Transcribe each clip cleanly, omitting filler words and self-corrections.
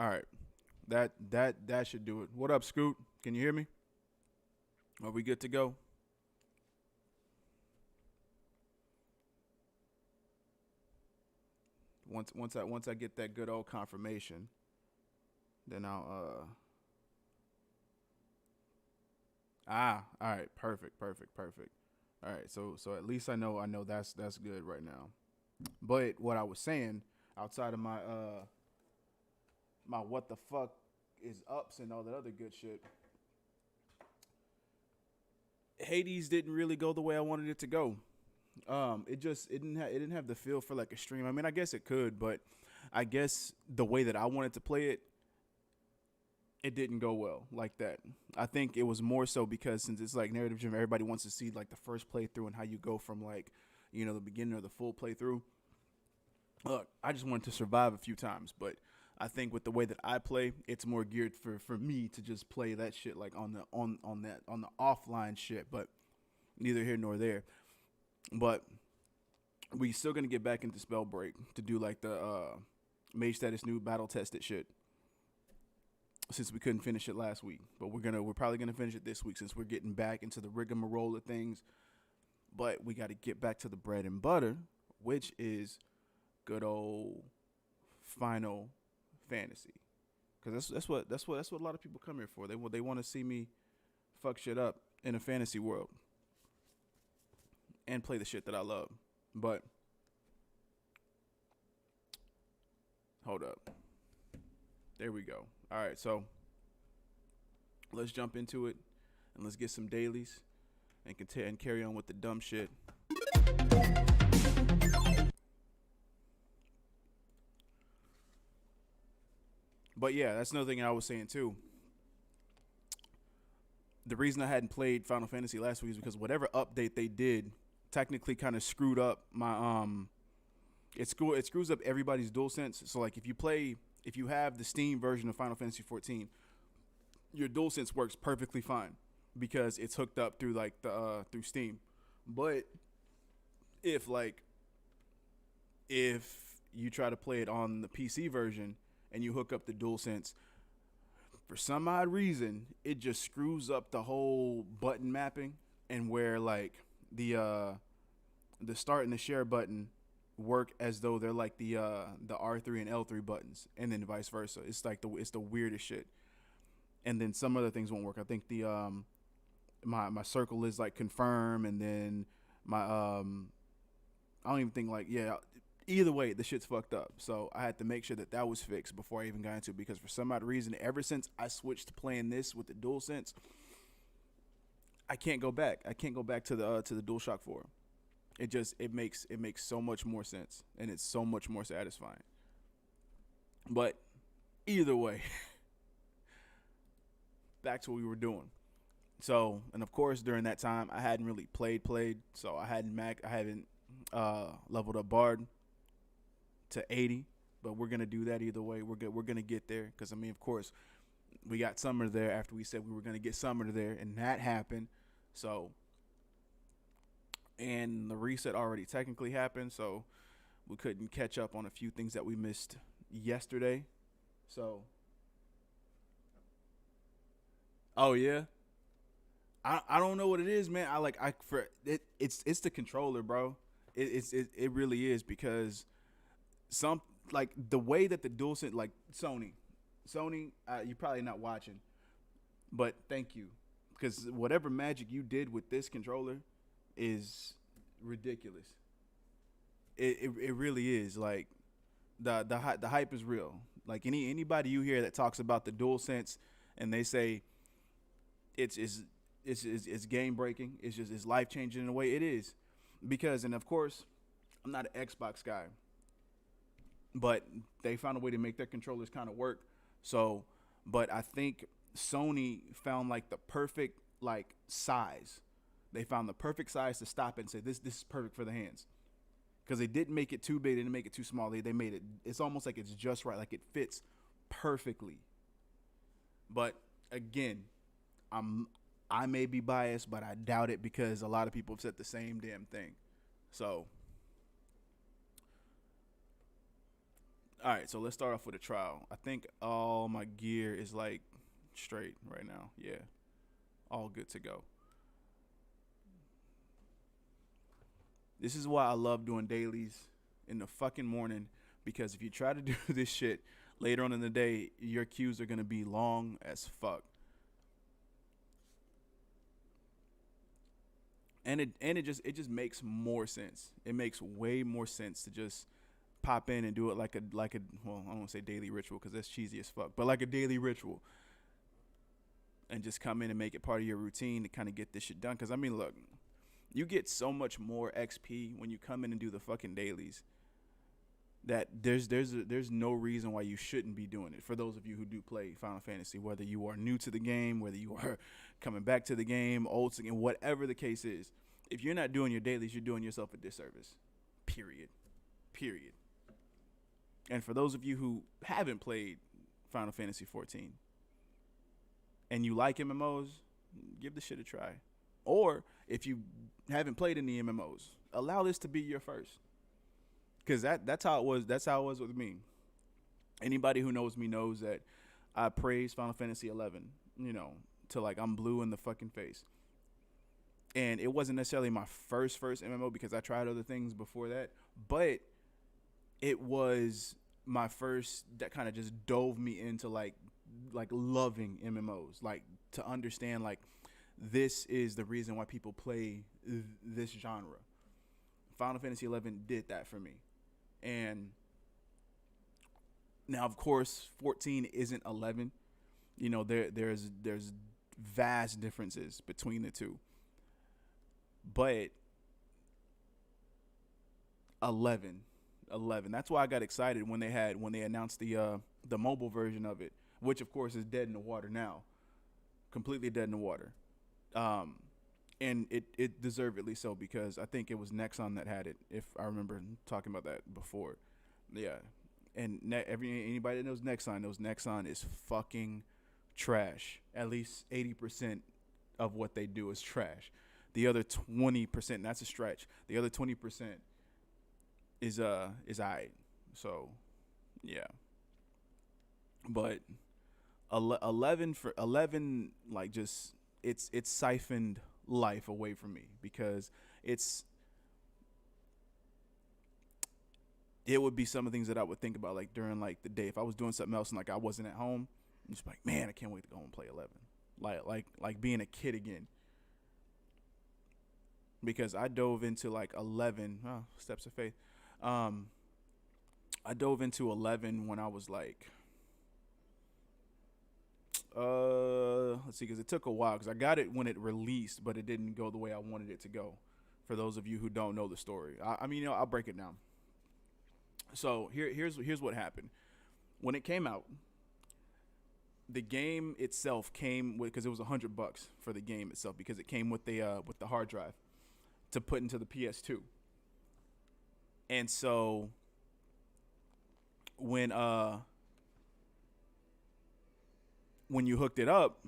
All right. That should do it. What up, Scoot? Can you hear me? Are we good to go? Once I get that good old confirmation, then I'll all right, perfect. All right, so at least I know that's good right now. But what I was saying outside of my what the fuck is ups and all that other good shit, Hades didn't really go the way I wanted it to go. It didn't have the feel for like a stream. I mean, I guess it could, but I guess the way that I wanted to play it, it didn't go well like that. I think it was more so because since it's like narrative driven, everybody wants to see like the first playthrough and how you go from like, the beginning or the full playthrough. Look, I just wanted to survive a few times, but I think with the way that I play, it's more geared for me to just play that shit like on the offline shit. But neither here nor there. But we still gonna get back into spell break to do like the mage status new battle tested shit since we couldn't finish it last week. But we're probably gonna finish it this week since we're getting back into the rigmarole of things. But we got to get back to the bread and butter, which is good old Final Fantasy. Because that's what a lot of people come here for. They want to see me fuck shit up in a fantasy world and play the shit that I love. But hold up. There we go. All right, so let's jump into it and let's get some dailies and carry on with the dumb shit. But yeah, that's another thing I was saying too. The reason I hadn't played Final Fantasy last week is because whatever update they did technically kind of screwed up my it screws up everybody's dual sense. So like if you have the Steam version of Final Fantasy 14, your dual sense works perfectly fine because it's hooked up through like the through Steam. But if like if you try to play it on the PC version and you hook up the dual sense, for some odd reason, it just screws up the whole button mapping and where like the start and the share button work as though they're like the R3 and L3 buttons, and then vice versa. It's like the weirdest shit. And then some other things won't work. I think the my circle is like confirm, and then my I don't even think like yeah. Either way, the shit's fucked up. So I had to make sure that was fixed before I even got into it, because for some odd reason, ever since I switched to playing this with the DualSense, I can't go back. I can't go back to the DualShock 4. It makes so much more sense, and it's so much more satisfying. But either way, back to what we were doing. So, and of course, during that time, I hadn't really played. So I haven't leveled up Bard to 80, but we're gonna do that either way. We're gonna get there, because I mean, of course, we got Summer there after we said we were gonna get Summer there, and that happened. So, and the reset already technically happened, so we couldn't catch up on a few things that we missed yesterday. So, oh yeah, I don't know what it is, man. I for it it's the controller, bro. It really is, because some like the way that the DualSense, like Sony, you're probably not watching, but thank you, because whatever magic you did with this controller is ridiculous. It really is. Like the hype is real. Like anybody you hear that talks about the DualSense and they say it's game breaking, it's life changing in a way, it is, because, and of course, I'm not an Xbox guy, but they found a way to make their controllers kind of work. So, but I think Sony found like the perfect like size. They found the perfect size to stop it and say this is perfect for the hands, because they didn't make it too big, they didn't make it too small. They made it. It's almost like it's just right, like it fits perfectly. But again, I may be biased, but I doubt it, because a lot of people have said the same damn thing. So All right, so let's start off with a trial. I think all my gear is like straight right now. Yeah, all good to go. This is why I love doing dailies in the fucking morning, because if you try to do this shit later on in the day, your queues are gonna be long as fuck. And it just makes more sense. It makes way more sense to just pop in and do it like a well, I don't want to say daily ritual because that's cheesy as fuck, but like a daily ritual, and just come in and make it part of your routine to kind of get this shit done. Because I mean, look, you get so much more XP when you come in and do the fucking dailies that there's no reason why you shouldn't be doing it. For those of you who do play Final Fantasy, whether you are new to the game, whether you are coming back to the game, old to the game, whatever the case is, if you're not doing your dailies, you're doing yourself a disservice. Period. Period. And for those of you who haven't played Final Fantasy 14 and you like MMOs, give the shit a try. Or if you haven't played any MMOs, allow this to be your first. Cause that's how it was. That's how it was with me. Anybody who knows me knows that I praise Final Fantasy 11. You know, to like I'm blue in the fucking face. And it wasn't necessarily my first MMO because I tried other things before that, but it was my first that kind of just dove me into like loving MMOs, like to understand like this is the reason why people play this genre. Final Fantasy 11 did that for me. And now, of course, 14 isn't 11. You know, there's vast differences between the two. But 11, 11. That's why I got excited when they announced the mobile version of it, which of course is dead in the water now, completely dead in the water. Um, and it deservedly so, because I think it was Nexon that had it, if I remember talking about that before. Yeah, and anybody that knows Nexon is fucking trash. At least 80% of what they do is trash. The other 20%, that's a stretch. The other 20% is alright. So yeah, but 11 like just it's siphoned life away from me, because it would be some of the things that I would think about like during like the day if I was doing something else and like I wasn't at home. I'm just like, man, I can't wait to go home and play 11. Like being a kid again. Because I dove into like 11, Steps of Faith. I dove into 11 when I was like, let's see, because it took a while, because I got it when it released, but it didn't go the way I wanted it to go. For those of you who don't know the story, I mean, you know, I'll break it down. So here's what happened. When it came out, the game itself came with, because it was $100 for the game itself, because it came with the hard drive to put into the PS2. And so when you hooked it up,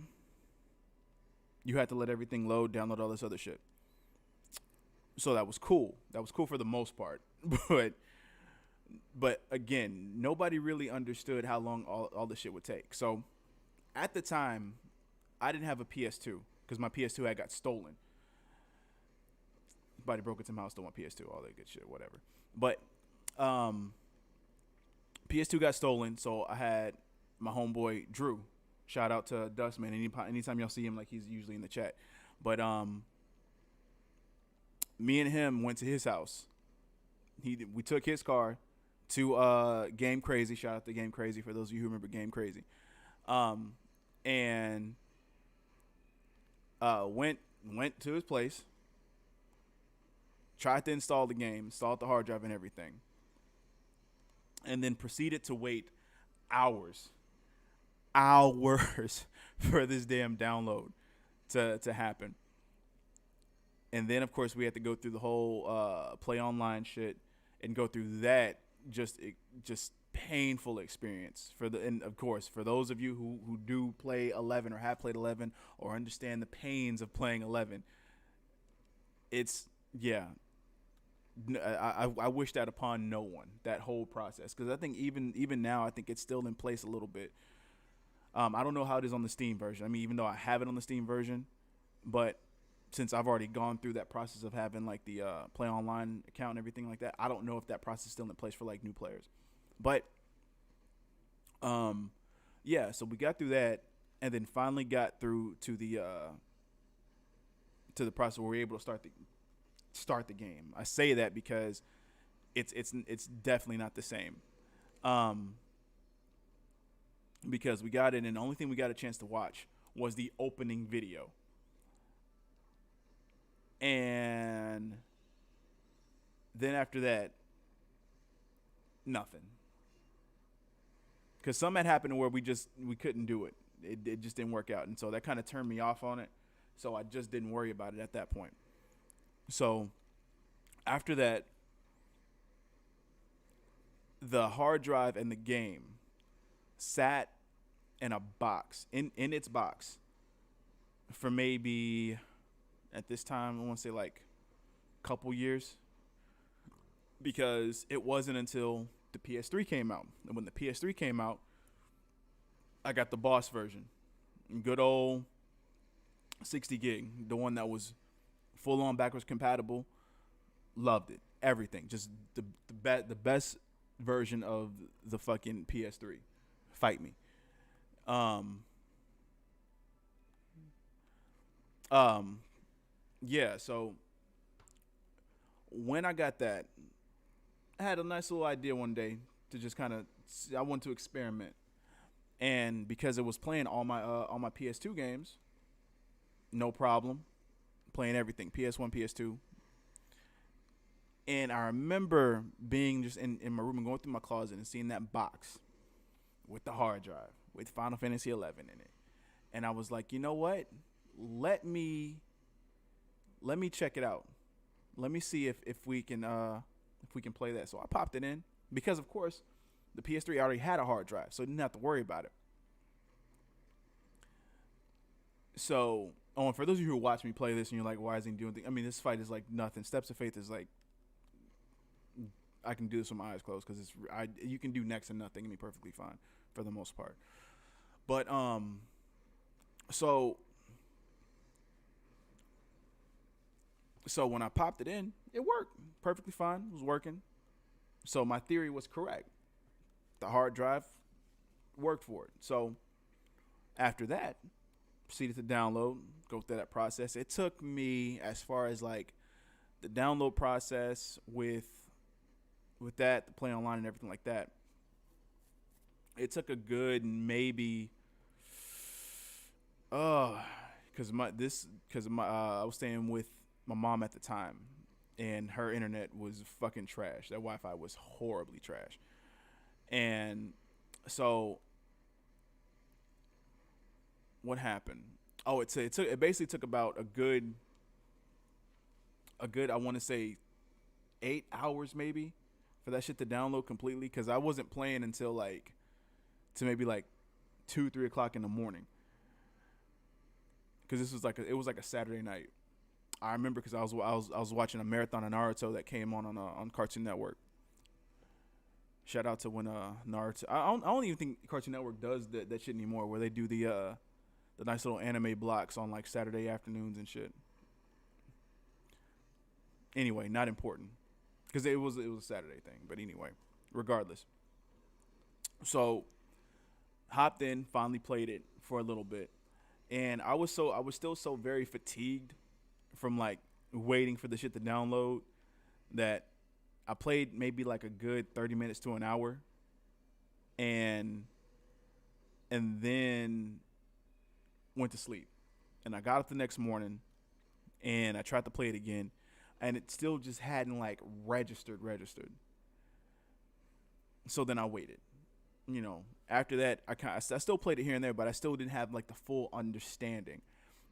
you had to let everything load, download all this other shit. So that was cool. That was cool for the most part. But again, nobody really understood how long all this shit would take. So at the time, I didn't have a PS2 because my PS2 had got stolen. Somebody broke into my house, stole my PS2, all that good shit, whatever. But PS2 got stolen, so I had my homeboy Drew. Shout out to Dustman. Anytime y'all see him, like, he's usually in the chat. But me and him went to his house. We took his car to Game Crazy. Shout out to Game Crazy for those of you who remember Game Crazy. And went to his place. Tried to install the game, installed the hard drive and everything. And then proceeded to wait hours for this damn download to happen. And then, of course, we had to go through the whole play online shit and go through that just painful experience. And of course, for those of you who do play 11 or have played 11 or understand the pains of playing 11, it's, yeah. I wish that upon no one, that whole process, because I think even now I think it's still in place a little bit. I don't know how it is on the Steam version. I mean, even though I have it on the Steam version, but since I've already gone through that process of having like the play online account and everything like that, I don't know if that process is still in place for like new players. But yeah, so we got through that, and then finally got through to the process where we're able to start the game. I say that because it's definitely not the same. Because we got it, and the only thing we got a chance to watch was the opening video. And then after that, nothing. Because some had happened where we couldn't do it. It just didn't work out. And so that kind of turned me off on it. So I just didn't worry about it at that point. So after that, the hard drive and the game sat in a box, in its box, for maybe, at this time, I want to say like a couple years, because it wasn't until the PS3 came out. And when the PS3 came out, I got the boss version, good old 60 gig, the one that was full on backwards compatible. Loved it, everything, just the best version of the fucking PS3. Fight me. Yeah, so when I got that, I had a nice little idea one day to just kind of, I wanted to experiment. And because it was playing all my PS2 games, no problem, playing everything, PS1, PS2. And I remember being just in my room and going through my closet and seeing that box with the hard drive with Final Fantasy 11 in it. And I was like, you know what? Let me check it out. Let me see if we can play that. So I popped it in, because of course the PS3 already had a hard drive, so I didn't have to worry about it. So, and for those of you who watch me play this and you're like, why is he doing things? I mean, this fight is like nothing. Steps of Faith is like, I can do this with my eyes closed, because you can do next to nothing and be perfectly fine for the most part. But so when I popped it in, it worked perfectly fine. It was working. So my theory was correct. The hard drive worked for it. So after that, proceeded to download, go through that process. It took me, as far as like the download process with that, the play online and everything like that, it took a good maybe because I was staying with my mom at the time, and her internet was fucking trash. That Wi-Fi was horribly trash. And so what happened? Oh, it basically took about a good I want to say 8 hours maybe for that shit to download completely, because I wasn't playing until maybe 2-3 o'clock in the morning, because this was it was like a Saturday night. I remember because I was watching a marathon of Naruto that came on Cartoon Network. Shout out to when Naruto. I don't even think Cartoon Network does that shit anymore, where they do the nice little anime blocks on like Saturday afternoons and shit. Anyway, not important, because it was a Saturday thing. But anyway, regardless. So hopped in, finally played it for a little bit, and I was still so very fatigued from like waiting for the shit to download that I played maybe like a good 30 minutes to an hour, and then went to sleep. And I got up the next morning and I tried to play it again, and it still just hadn't like registered. So then I waited. After that, I still played it here and there, but I still didn't have like the full understanding.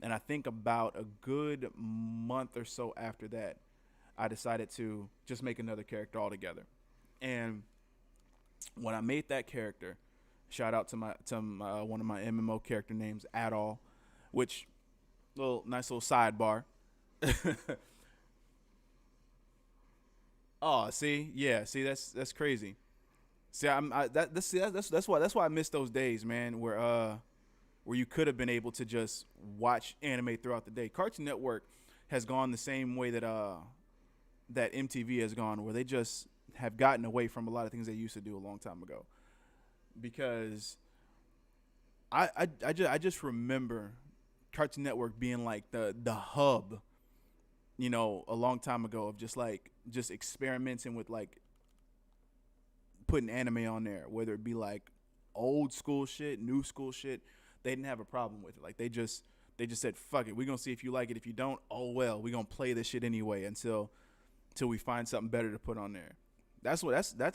And I think about a good month or so after that, I decided to just make another character altogether. And when I made that character, shout out to one of my MMO character names, Adol, which nice little sidebar. Oh, see, yeah, see, that's crazy. See, see, that's why I miss those days, man, where you could have been able to just watch anime throughout the day. Cartoon Network has gone the same way that MTV has gone, where they just have gotten away from a lot of things they used to do a long time ago. Because I just remember Cartoon Network being like the hub, a long time ago of just experimenting with like putting anime on there, whether it be like old school shit, new school shit. They didn't have a problem with it. Like they just said, "Fuck it, we're gonna see if you like it. If you don't, oh well, we're gonna play this shit anyway until we find something better to put on there." That's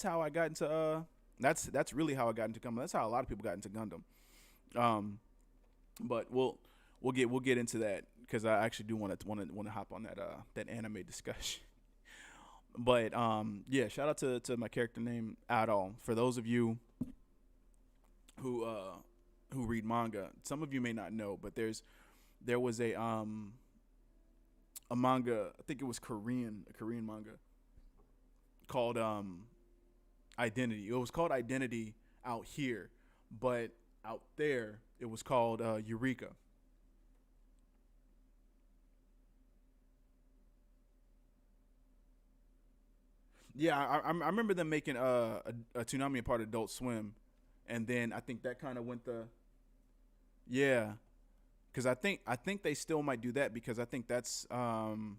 how I got into that's really how I got into Gundam. That's how a lot of people got into Gundam. But we'll get into that because I actually do want to hop on that anime discussion. But yeah, shout out to my character name Adol. For those of you who read manga, some of you may not know, but there was a manga, I think it was a Korean manga called Identity. It was called Identity out here, but out there it was called Eureka. Yeah, I remember them making a Toonami a part of Adult Swim, and then I think that kind of went the yeah, because I think they still might do that because I think that's the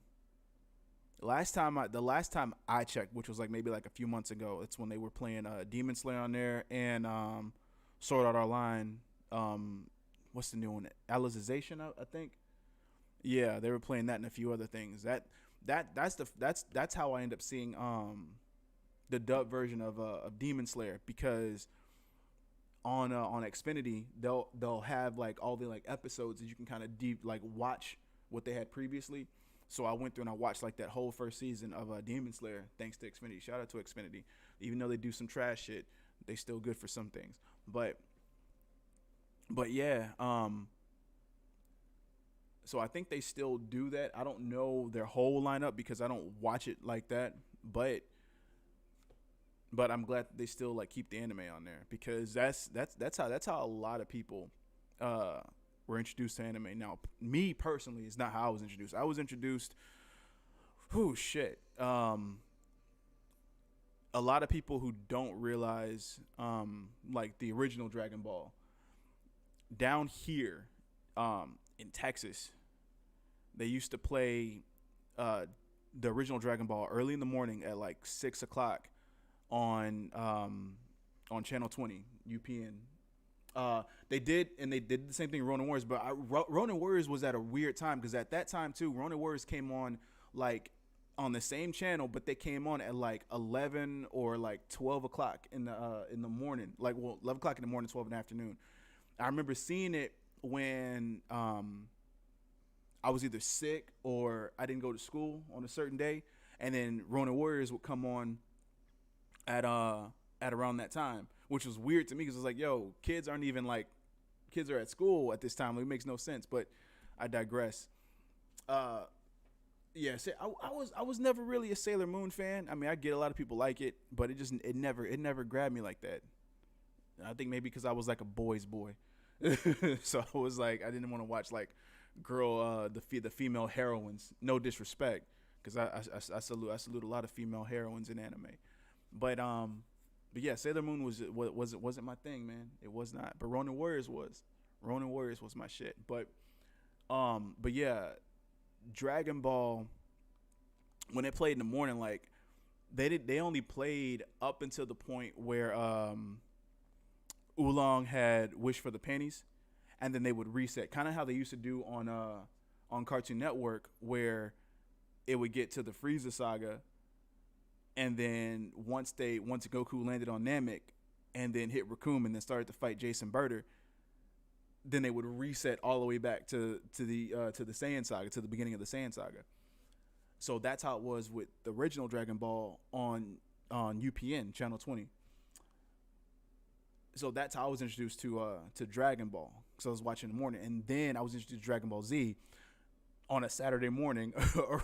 last time I checked, which was like maybe like a few months ago. It's when they were playing Demon Slayer on there and Sword Art Online. What's the new one? Alicization, I think. Yeah, they were playing that and a few other things. That's how I end up seeing the dub version of Demon Slayer because on Xfinity they'll have like all the like episodes that you can kind of deep like watch what they had previously. So I went through and I watched like that whole first season of Demon Slayer thanks to Xfinity. Shout out to Xfinity. Even though they do some trash shit, they still good for some things. But yeah, so I think they still do that. I don't know their whole lineup because I don't watch it like that. But I'm glad that they still like keep the anime on there because that's how a lot of people uh were introduced to anime. Now, me personally is not how I was introduced. I was introduced, whoo shit. A lot of people who don't realize like the original Dragon Ball down here in Texas, they used to play uh the original Dragon Ball early in the morning at like 6 o'clock on channel 20 UPN. They did the same thing in Ronin Warriors, but Ronin Warriors was at a weird time because at that time too, Ronin Warriors came on like on the same channel, but they came on at like 11 or like 12 o'clock in the morning, like well 11 o'clock in the morning, 12 in the afternoon. I remember seeing it when I was either sick or I didn't go to school on a certain day, and then Ronin Warriors would come on at around that time, which was weird to me because it was like, yo, kids are at school at this time. Like, it makes no sense. But I digress. Uh, yeah, I was never really a Sailor Moon fan. I mean, I get a lot of people like it, but it never grabbed me like that. I think maybe because I was like a boy's boy, so I was like I didn't want to watch like the female heroines. No disrespect, because I salute a lot of female heroines in anime. But but yeah, Sailor Moon wasn't my thing, man. It was not. But Ronin Warriors was. Ronin Warriors was my shit. But yeah, Dragon Ball when it played in the morning, like they only played up until the point where Oolong had Wish for the Pennies, and then they would reset, kind of how they used to do on Cartoon Network, where it would get to the Frieza saga, and then once Goku landed on Namek, and then hit Raccoon, and then started to fight Jason Birder, then they would reset all the way back to the Saiyan saga, to the beginning of the Saiyan saga. So that's how it was with the original Dragon Ball on UPN channel 20. So that's how I was introduced to Dragon Ball. So I was watching in the morning, and then I was introduced to Dragon Ball Z on a Saturday morning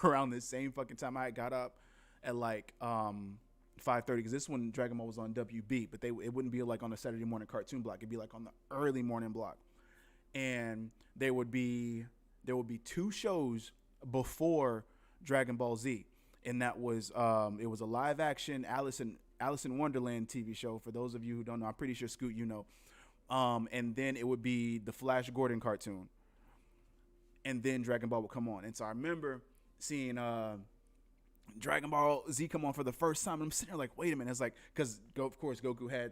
around the same fucking time I got up at like 5:30, because this one Dragon Ball was on WB, but it wouldn't be like on a Saturday morning cartoon block. It'd be like on the early morning block, and there would be 2 shows before Dragon Ball Z, and that was it was a live action Alice in Wonderland TV show. For those of you who don't know, I'm pretty sure Scoot, you know. And then it would be the Flash Gordon cartoon, and then Dragon Ball would come on. And so I remember seeing Dragon Ball Z come on for the first time, and I'm sitting there like, wait a minute. It's like, because of course Goku had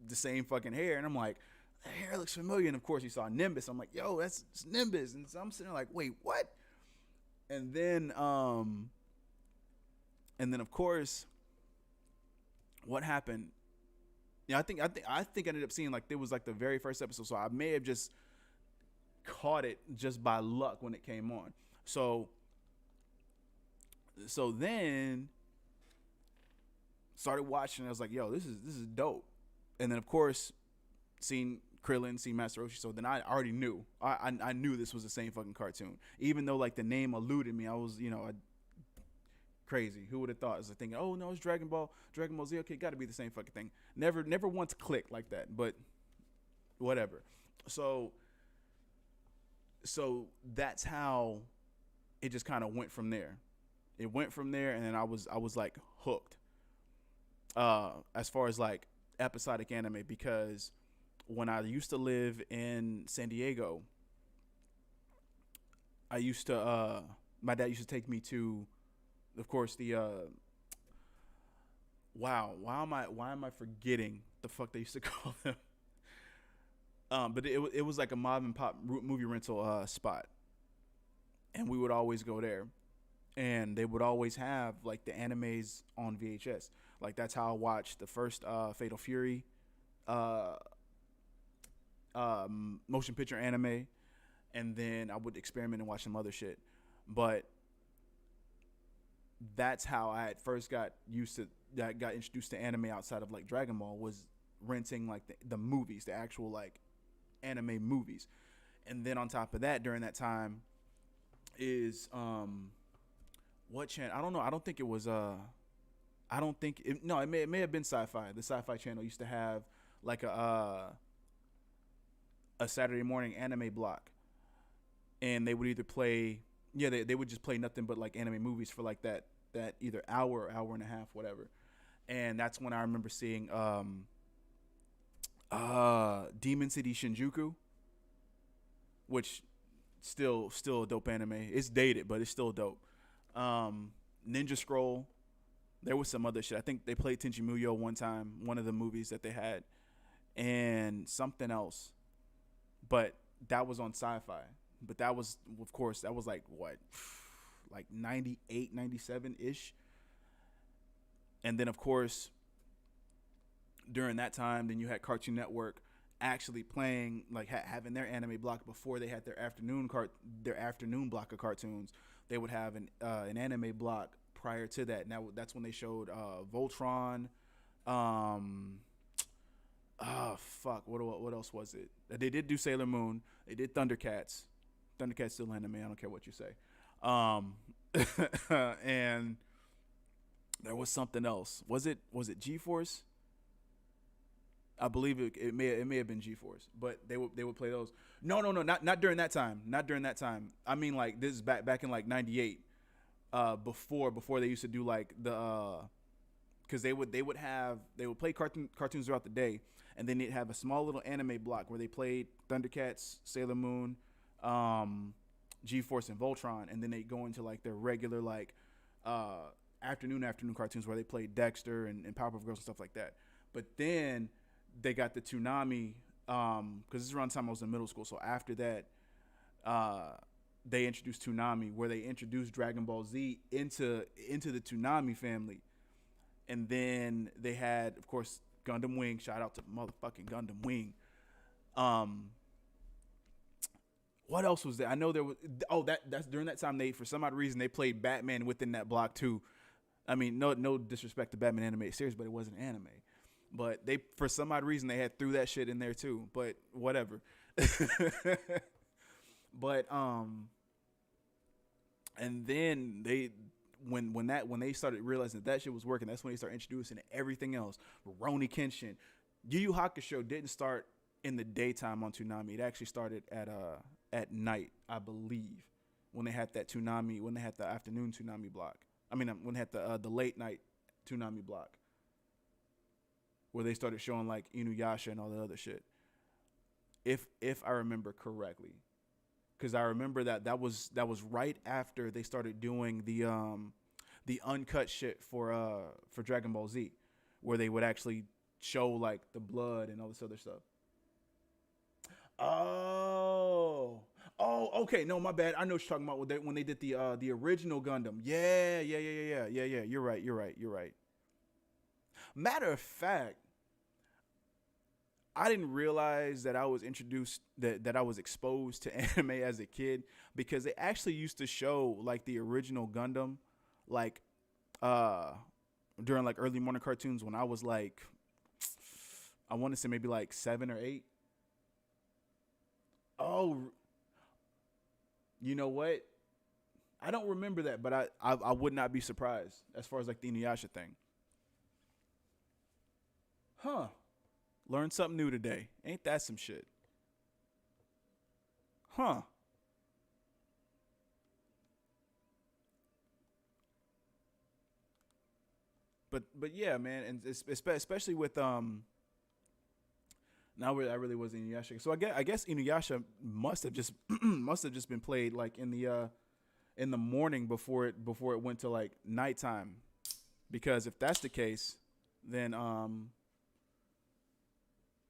the same fucking hair, and I'm like, the hair looks familiar. And of course you saw Nimbus. I'm like, yo, it's Nimbus. And so I'm sitting there like, wait, what? And then of course, what happened? Yeah, I think I ended up seeing like it was like the very first episode, so I may have just caught it just by luck when it came on. So then started watching. I was like, yo, this is dope. And then of course, seen Krillin, seen Master Roshi. So then I already knew. I knew this was the same fucking cartoon, even though like the name eluded me. I was crazy. Who would have thought? I was thinking, oh no, it's Dragon Ball Z. Okay, got to be the same fucking thing. Never once clicked like that, but whatever. So that's how it just kind of went from there. It went from there, and then I was like hooked. As far as like episodic anime, because when I used to live in San Diego, I used to my dad used to take me to, of course, the why am I forgetting the fuck they used to call them? But it was like a mom and pop movie rental spot, and we would always go there, and they would always have like the animes on VHS. Like that's how I watched the first Fatal Fury motion picture anime, and then I would experiment and watch some other shit. But that's how I at first got introduced to anime outside of like Dragon Ball, was renting like the movies, the actual like anime movies. And then on top of that, during that time is what channel? I don't know. I don't think it was I don't think it, no, it may have been Sci-Fi. The Sci-Fi channel used to have like a Saturday morning anime block, and they would either play they would just play nothing but like anime movies for like that either hour and a half, whatever. And that's when I remember seeing Demon City Shinjuku, which still a dope anime. It's dated, but it's still dope. Ninja Scroll. There was some other shit. I think they played Tenchi Muyo one time, one of the movies that they had, and something else. But that was on Sci-Fi. But that was, of course, that was like what, like 98, 97-ish. And then, of course, during that time, then you had Cartoon Network actually playing, like having their anime block before they had their afternoon block of cartoons. They would have an anime block prior to that. Now that's when they showed Voltron. What else was it? They did do Sailor Moon. They did Thundercats. Thundercats still anime. I don't care what you say. And there was something else. Was it G-Force? I believe it may have been G-Force, but they would play those. No, not during that time. Not during that time. I mean, like this is back in like '98. Before they used to do like the because they would play cartoons throughout the day, and then they'd have a small little anime block where they played Thundercats, Sailor Moon, G-Force, and Voltron, and then they go into like their regular like afternoon cartoons where they played Dexter and Powerpuff Girls and stuff like that. But then they got the Toonami, because this is around the time I was in middle school. So after that, they introduced Toonami, where they introduced Dragon Ball Z into the Toonami family. And then they had, of course, Gundam Wing. Shout out to motherfucking Gundam Wing. What else was there? I know there was. Oh, that's during that time. For some odd reason, they played Batman within that block too. I mean, no disrespect to Batman animated series, but it wasn't anime. But they, for some odd reason, they had threw that shit in there too. But whatever. But and then when they started realizing that shit was working, that's when they started introducing everything else. Rurouni Kenshin, Yu Yu Hakusho didn't start in the daytime on Toonami. It actually started at night, I believe, when they had that Toonami, when they had the afternoon Toonami block. I mean, when they had the late night Toonami block, where they started showing like Inuyasha and all that other shit. If I remember correctly, because I remember that was right after they started doing the uncut shit for Dragon Ball Z, where they would actually show like the blood and all this other stuff. Oh, okay. No, my bad. I know what you're talking about when they did the original Gundam. Yeah. You're right. Matter of fact, I didn't realize that I was introduced that I was exposed to anime as a kid, because they actually used to show like the original Gundam, like during like early morning cartoons when I was like, I want to say maybe like 7 or 8. Oh, you know what? I don't remember that, but I would not be surprised as far as like the Inuyasha thing. Huh. Learned something new today. Ain't that some shit? Huh. But yeah, man, and especially with now I really was Inuyasha. So I guess Inuyasha must have just been played like in the morning before it went to like nighttime, because if that's the case, then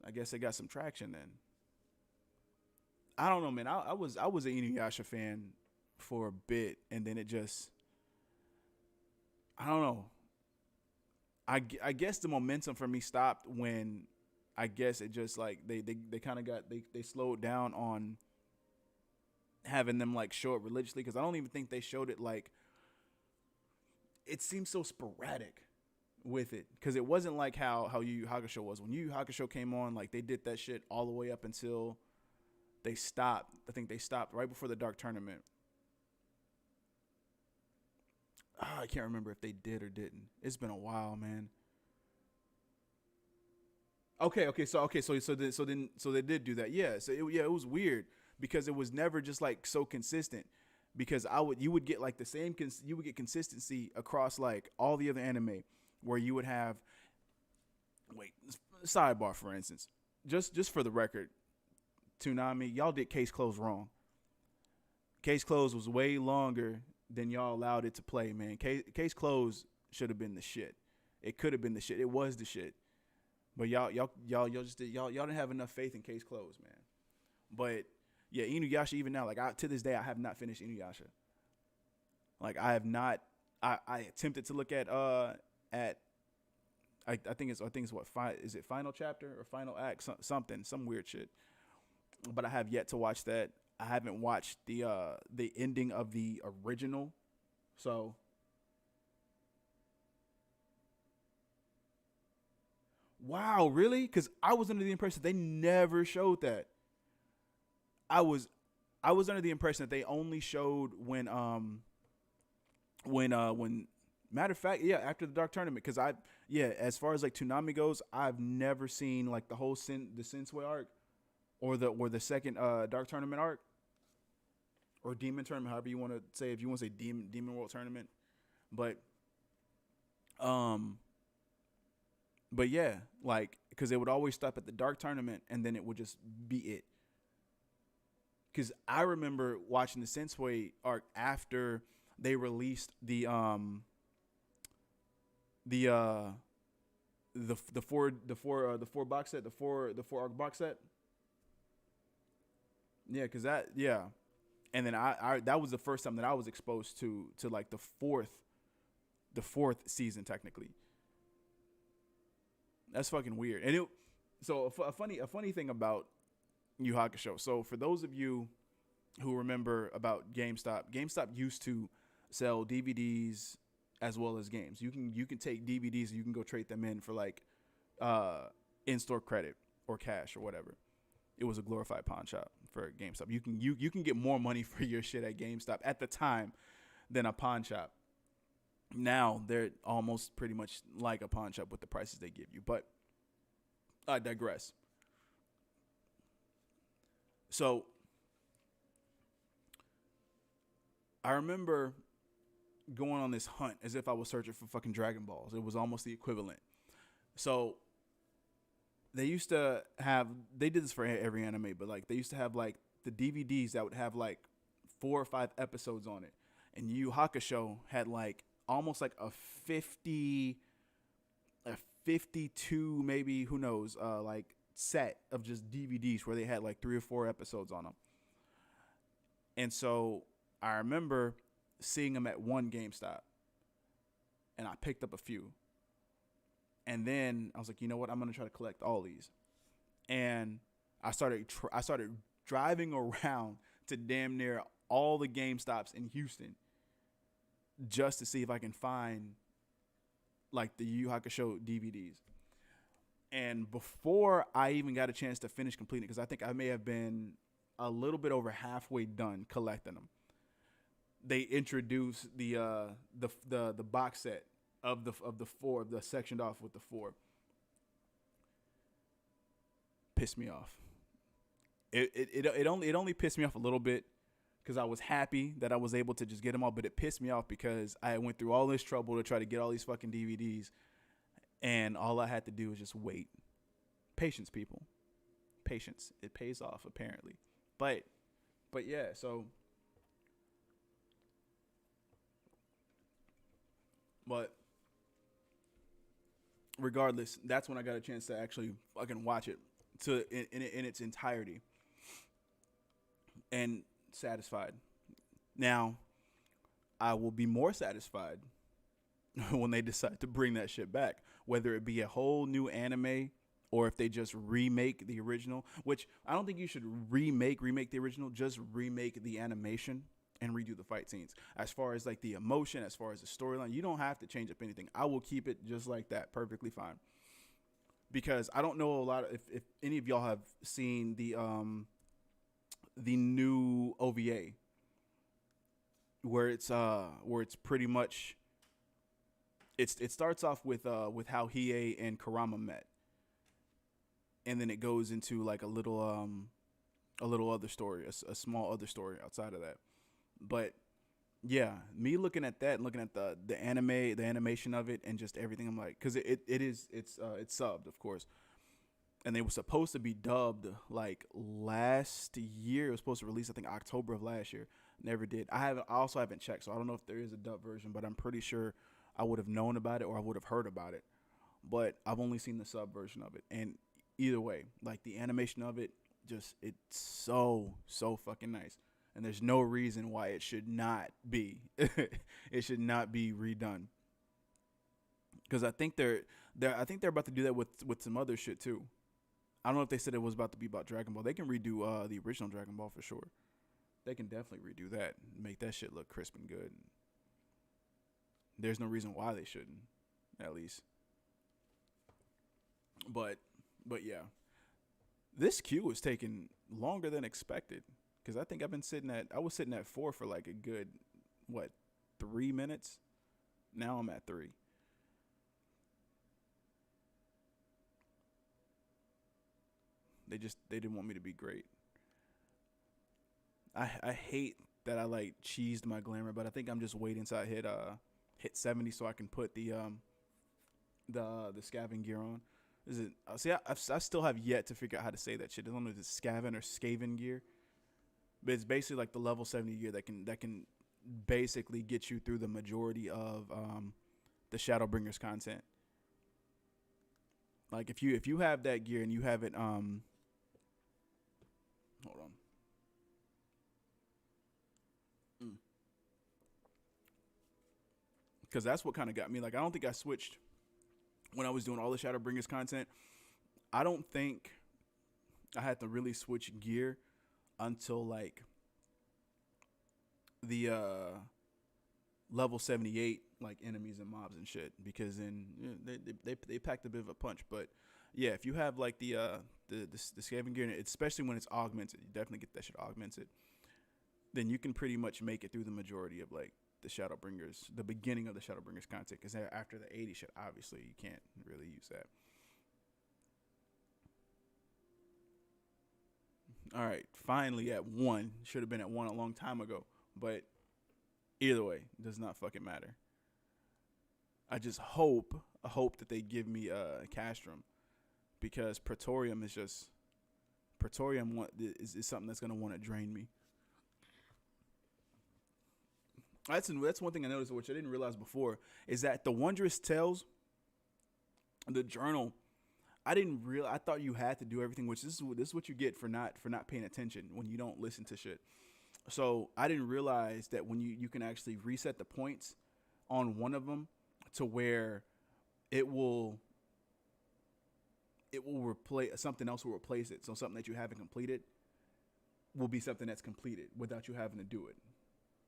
I guess it got some traction then. I don't know, man. I was an Inuyasha fan for a bit, and then it just, I don't know. I guess the momentum for me stopped when I guess it just like they kind of got they slowed down on having them like show it religiously, because I don't even think they showed it like, it seems so sporadic with it, because it wasn't like how Yu Yu Hakusho was. When Yu Yu Hakusho came on, like they did that shit all the way up until they stopped. I think they stopped right before the Dark Tournament. I can't remember if they did or didn't. It's been a while, man. So they did do that. Yeah. It was weird because it was never just like so consistent. Because you would get like the same you would get consistency across like all the other anime, where you would have, wait, sidebar for instance, just for the record, Toonami, y'all did Case Closed wrong. Case Closed was way longer than y'all allowed it to play, man. Case Closed should have been the shit. It could have been the shit. It was the shit. But y'all didn't have enough faith in Case Closed, man. But yeah, Inuyasha, even now, like to this day, I have not finished Inuyasha. Like I have not. I attempted to look at I think it's what is it final chapter or final act, some weird shit. But I have yet to watch that. I haven't watched the ending of the original, so. Wow, really? Because I was under the impression they never showed that. I was under the impression that they only showed when matter of fact, yeah, after the Dark Tournament. Because as far as like Toonami goes, I've never seen like the whole the Sensui arc, or the second Dark Tournament arc, or Demon Tournament, however you want to say. If you want to say Demon World Tournament, but yeah, like, because it would always stop at the Dark Tournament, and then it would just be it. Because I remember watching the Sensui arc after they released the four box set, the four arc box set. Yeah, and then I that was the first time that I was exposed to like the fourth season technically. That's fucking weird. And a funny thing about Yu Hakusho. So for those of you who remember about GameStop used to sell DVDs as well as games. You can take DVDs and you can go trade them in for like in-store credit or cash or whatever. It was a glorified pawn shop for GameStop. You can get more money for your shit at GameStop at the time than a pawn shop. Now they're almost pretty much like a pawn shop with the prices they give you. But I digress. So I remember going on this hunt as if I was searching for fucking Dragon Balls. It was almost the equivalent. So they used to have, they did this for every anime, but like they used to have like the DVDs that would have like 4 or 5 episodes on it. And Yu Yu Hakusho had like almost like a 52, maybe, who knows, like set of just DVDs where they had like 3 or 4 episodes on them. And so I remember seeing them at one GameStop, and I picked up a few. And then I was like, you know what? I'm gonna try to collect all these. And I started driving around to damn near all the GameStops in Houston just to see if I can find like the Yu Yu Hakusho DVDs. And before I even got a chance to finish completing, because I think I may have been a little bit over halfway done collecting them, they introduced the box set of the four, the sectioned off with the four. Pissed me off. It only pissed me off a little bit because I was happy that I was able to just get them all, but it pissed me off because I went through all this trouble to try to get all these fucking DVDs, and all I had to do was just wait. Patience, people. Patience. It pays off, apparently. But yeah, so. But regardless, that's when I got a chance to actually fucking watch it in its entirety and satisfied. Now, I will be more satisfied when they decide to bring that shit back, whether it be a whole new anime or if they just remake the original, which I don't think you should remake the original, just remake the animation and redo the fight scenes. As far as like the emotion, as far as the storyline, you don't have to change up anything. I will keep it just like that, perfectly fine. Because I don't know a lot of, if any of y'all have seen the new OVA where it's pretty much it starts off with how Hiei and Kurama met, and then it goes into like a little other story, a small other story outside of that. But yeah, me looking at that and looking at the anime, the animation of it, and just everything, I'm like, because it's subbed, of course, and they were supposed to be dubbed like last year. It was supposed to release, I think, October of last year. Never did. I also haven't checked, so I don't know if there is a dub version, but I'm pretty sure I would have known about it or I would have heard about it. But I've only seen the sub version of it, and either way, like the animation of it, just it's so fucking nice. And there's no reason why it should not be. It should not be redone. Because I think they're about to do that with some other shit too. I don't know if they said it was about to be about Dragon Ball. They can redo the original Dragon Ball for sure. They can definitely redo that and make that shit look crisp and good. There's no reason why they shouldn't, at least. But yeah, this queue is taking longer than expected. Because I think I was sitting at 4 for like a good, 3 minutes? Now I'm at 3. They didn't want me to be great. I hate that I like cheesed my glamour, but I think I'm just waiting until I hit 70 so I can put the Skaven gear on. Is it? See, I still have yet to figure out how to say that shit. I don't know if it's Skaven or Skaven gear. But it's basically like the level 70 gear that can basically get you through the majority of the Shadowbringers content. Like if you have that gear and you have it hold on. Because that's what kind of got me. Like I don't think I switched when I was doing all the Shadowbringers content. I don't think I had to really switch gear until like the level 78 like enemies and mobs and shit, because then they packed a bit of a punch. But yeah, if you have like the Skaven gear, especially when it's augmented, you definitely get that shit augmented, then you can pretty much make it through the majority of like the Shadowbringers, the beginning of the Shadowbringers content, because after the 80 shit, obviously you can't really use that. All right, finally at 1. Should have been at 1 a long time ago, but either way, does not fucking matter. I just hope that they give me Castrum, because Praetorium is something that's gonna want to drain me. That's one thing I noticed, which I didn't realize before, is that the Wondrous Tales, the journal, I thought you had to do everything, which this is what you get for not paying attention when you don't listen to shit. So I didn't realize that when you can actually reset the points on one of them to where it will replace something else, will replace it. So something that you haven't completed will be something that's completed without you having to do it.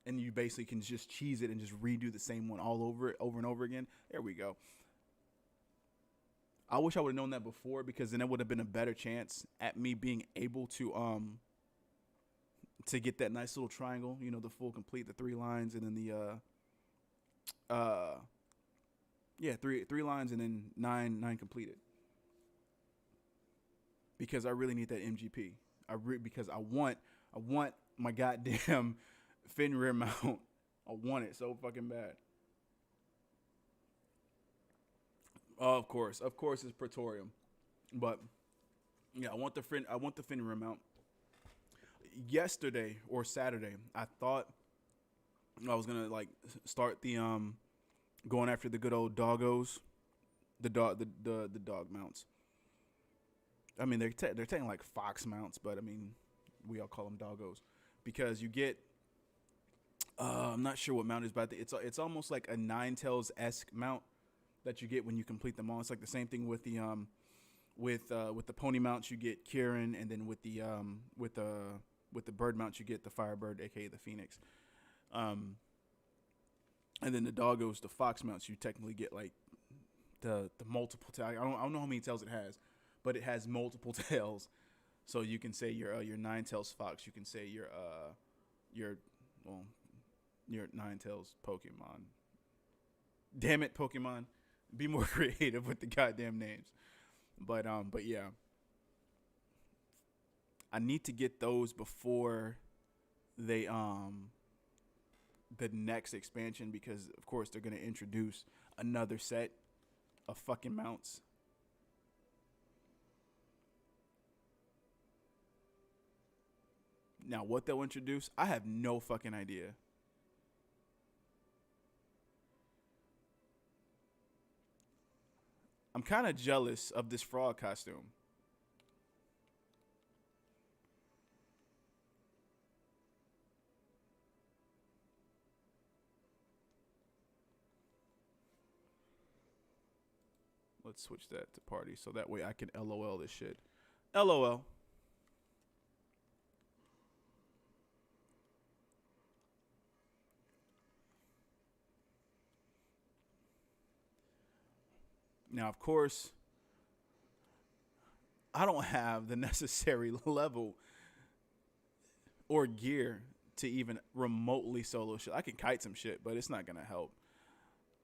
And you basically can just cheese it and just redo the same one over and over again. There we go. I wish I would have known that before, because then it would have been a better chance at me being able to get that nice little triangle, the full complete, the 3 lines, and then the 3 lines and then 9 completed. Because I really need that MGP. Because I want my goddamn fin rear mount. I want it so fucking bad. Of course, it's Praetorium, but yeah, I want the fin rear mount. Yesterday or Saturday, I thought I was gonna start the going after the good old doggos, the dog mounts. I mean, they're taking like fox mounts, but I mean, we all call them doggos because you get. I'm not sure what mount it is, but it's almost like a Ninetales-esque mount that you get when you complete them all. It's like the same thing with the with the pony mounts, you get Kieran, and then with the bird mounts, you get the Firebird, aka the Phoenix. And then the doggos, the fox mounts, you technically get like the multiple tails. I don't know how many tails it has, but it has multiple tails. So you can say your Ninetales fox. You can say your Ninetales Pokemon. Damn it, Pokemon. Be more creative with the goddamn names. But yeah. I need to get those before they the next expansion, because of course they're gonna introduce another set of fucking mounts. Now what they'll introduce, I have no fucking idea. I'm kind of jealous of this frog costume. Let's switch that to party so that way I can LOL this shit. LOL. Now, of course, I don't have the necessary level or gear to even remotely solo shit. I can kite some shit, but it's not going to help.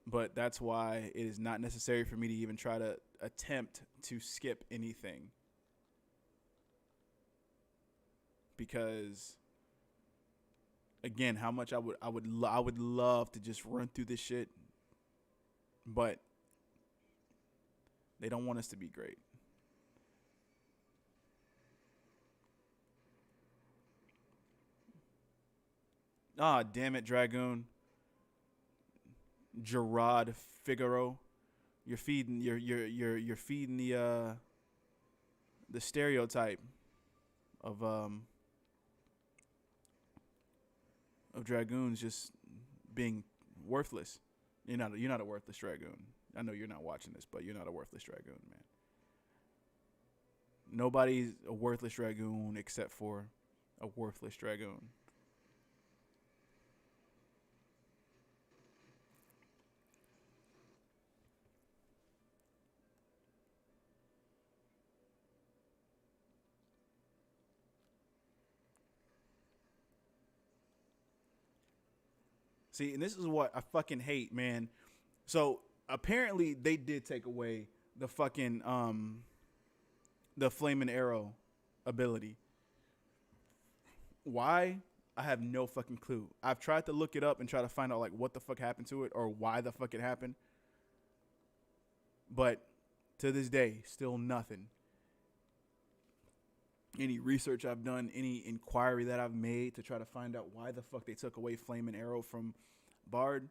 But that's why it is not necessary for me to even try to attempt to skip anything. Because again, how much I would love to just run through this shit, but they don't want us to be great. Ah, damn it, Dragoon. Gerard Figaro. You're feeding you're feeding the stereotype of dragoons just being worthless. You're not a worthless dragoon. I know you're not watching this, but you're not a worthless dragoon, man. Nobody's a worthless dragoon except for a worthless dragoon. See, and this is what I fucking hate, man. So apparently they did take away the fucking the flaming arrow ability. Why? I have no fucking clue. I've tried to look it up and try to find out like what the fuck happened to it or why the fuck it happened. But to this day, still nothing. Any research I've done, any inquiry that I've made to try to find out why the fuck they took away flaming arrow from Bard,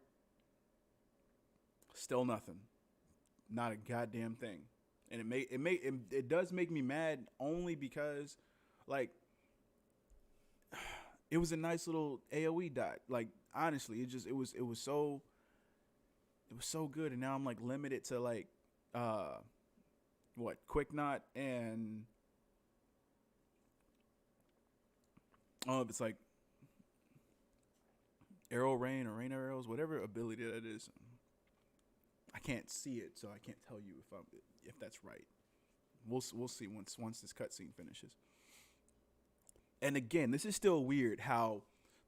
still nothing. Not a goddamn thing. And it does make me mad only because like it was a nice little AoE dot. Like honestly, it was so good, and now I'm like limited to like quick knot and it's like arrow rain or rain arrows, whatever ability that is. I can't see it, so I can't tell you if that's right. We'll see once this cutscene finishes. And again, this is still weird how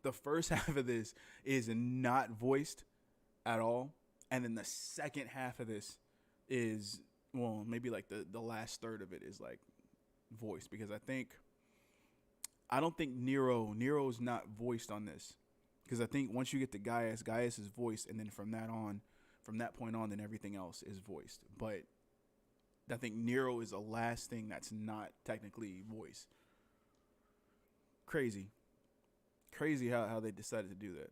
the first half of this is not voiced at all, and then the second half of this is, well, maybe like the last third of it is like voiced, because I don't think Nero's not voiced on this, because I think once you get to Gaius is voiced, and then from that point on, then everything else is voiced. But I think Nero is the last thing that's not technically voiced. Crazy how they decided to do that.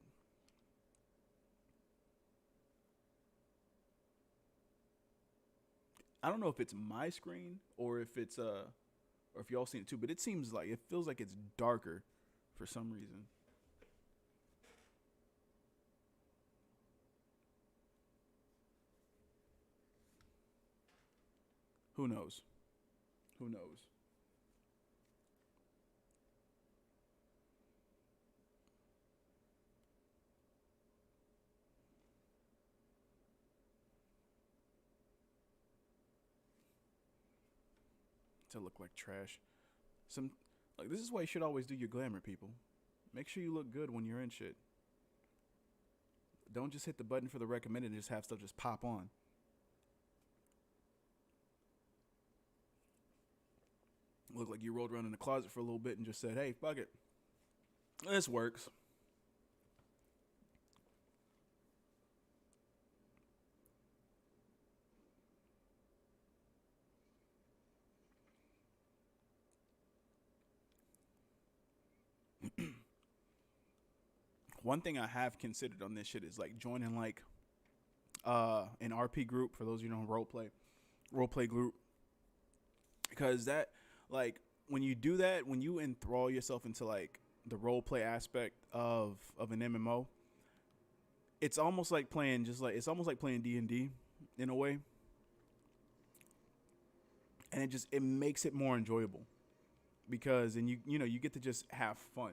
I don't know if it's my screen or if it's or if y'all seen it too, but it feels like it's darker for some reason. Who knows? Who knows? To look like trash. This is why you should always do your glamour, people. Make sure you look good when you're in shit. Don't just hit the button for the recommended and just have stuff just pop on. Look like you rolled around in the closet for a little bit and just said, hey, fuck it. This works. One thing I have considered on this shit is like joining like an RP group, for those of you who know, role play group, because that, like, when you do that, when you enthrall yourself into like the role play aspect of an MMO, it's almost like playing D&D in a way, and it makes it more enjoyable, because then you get to just have fun,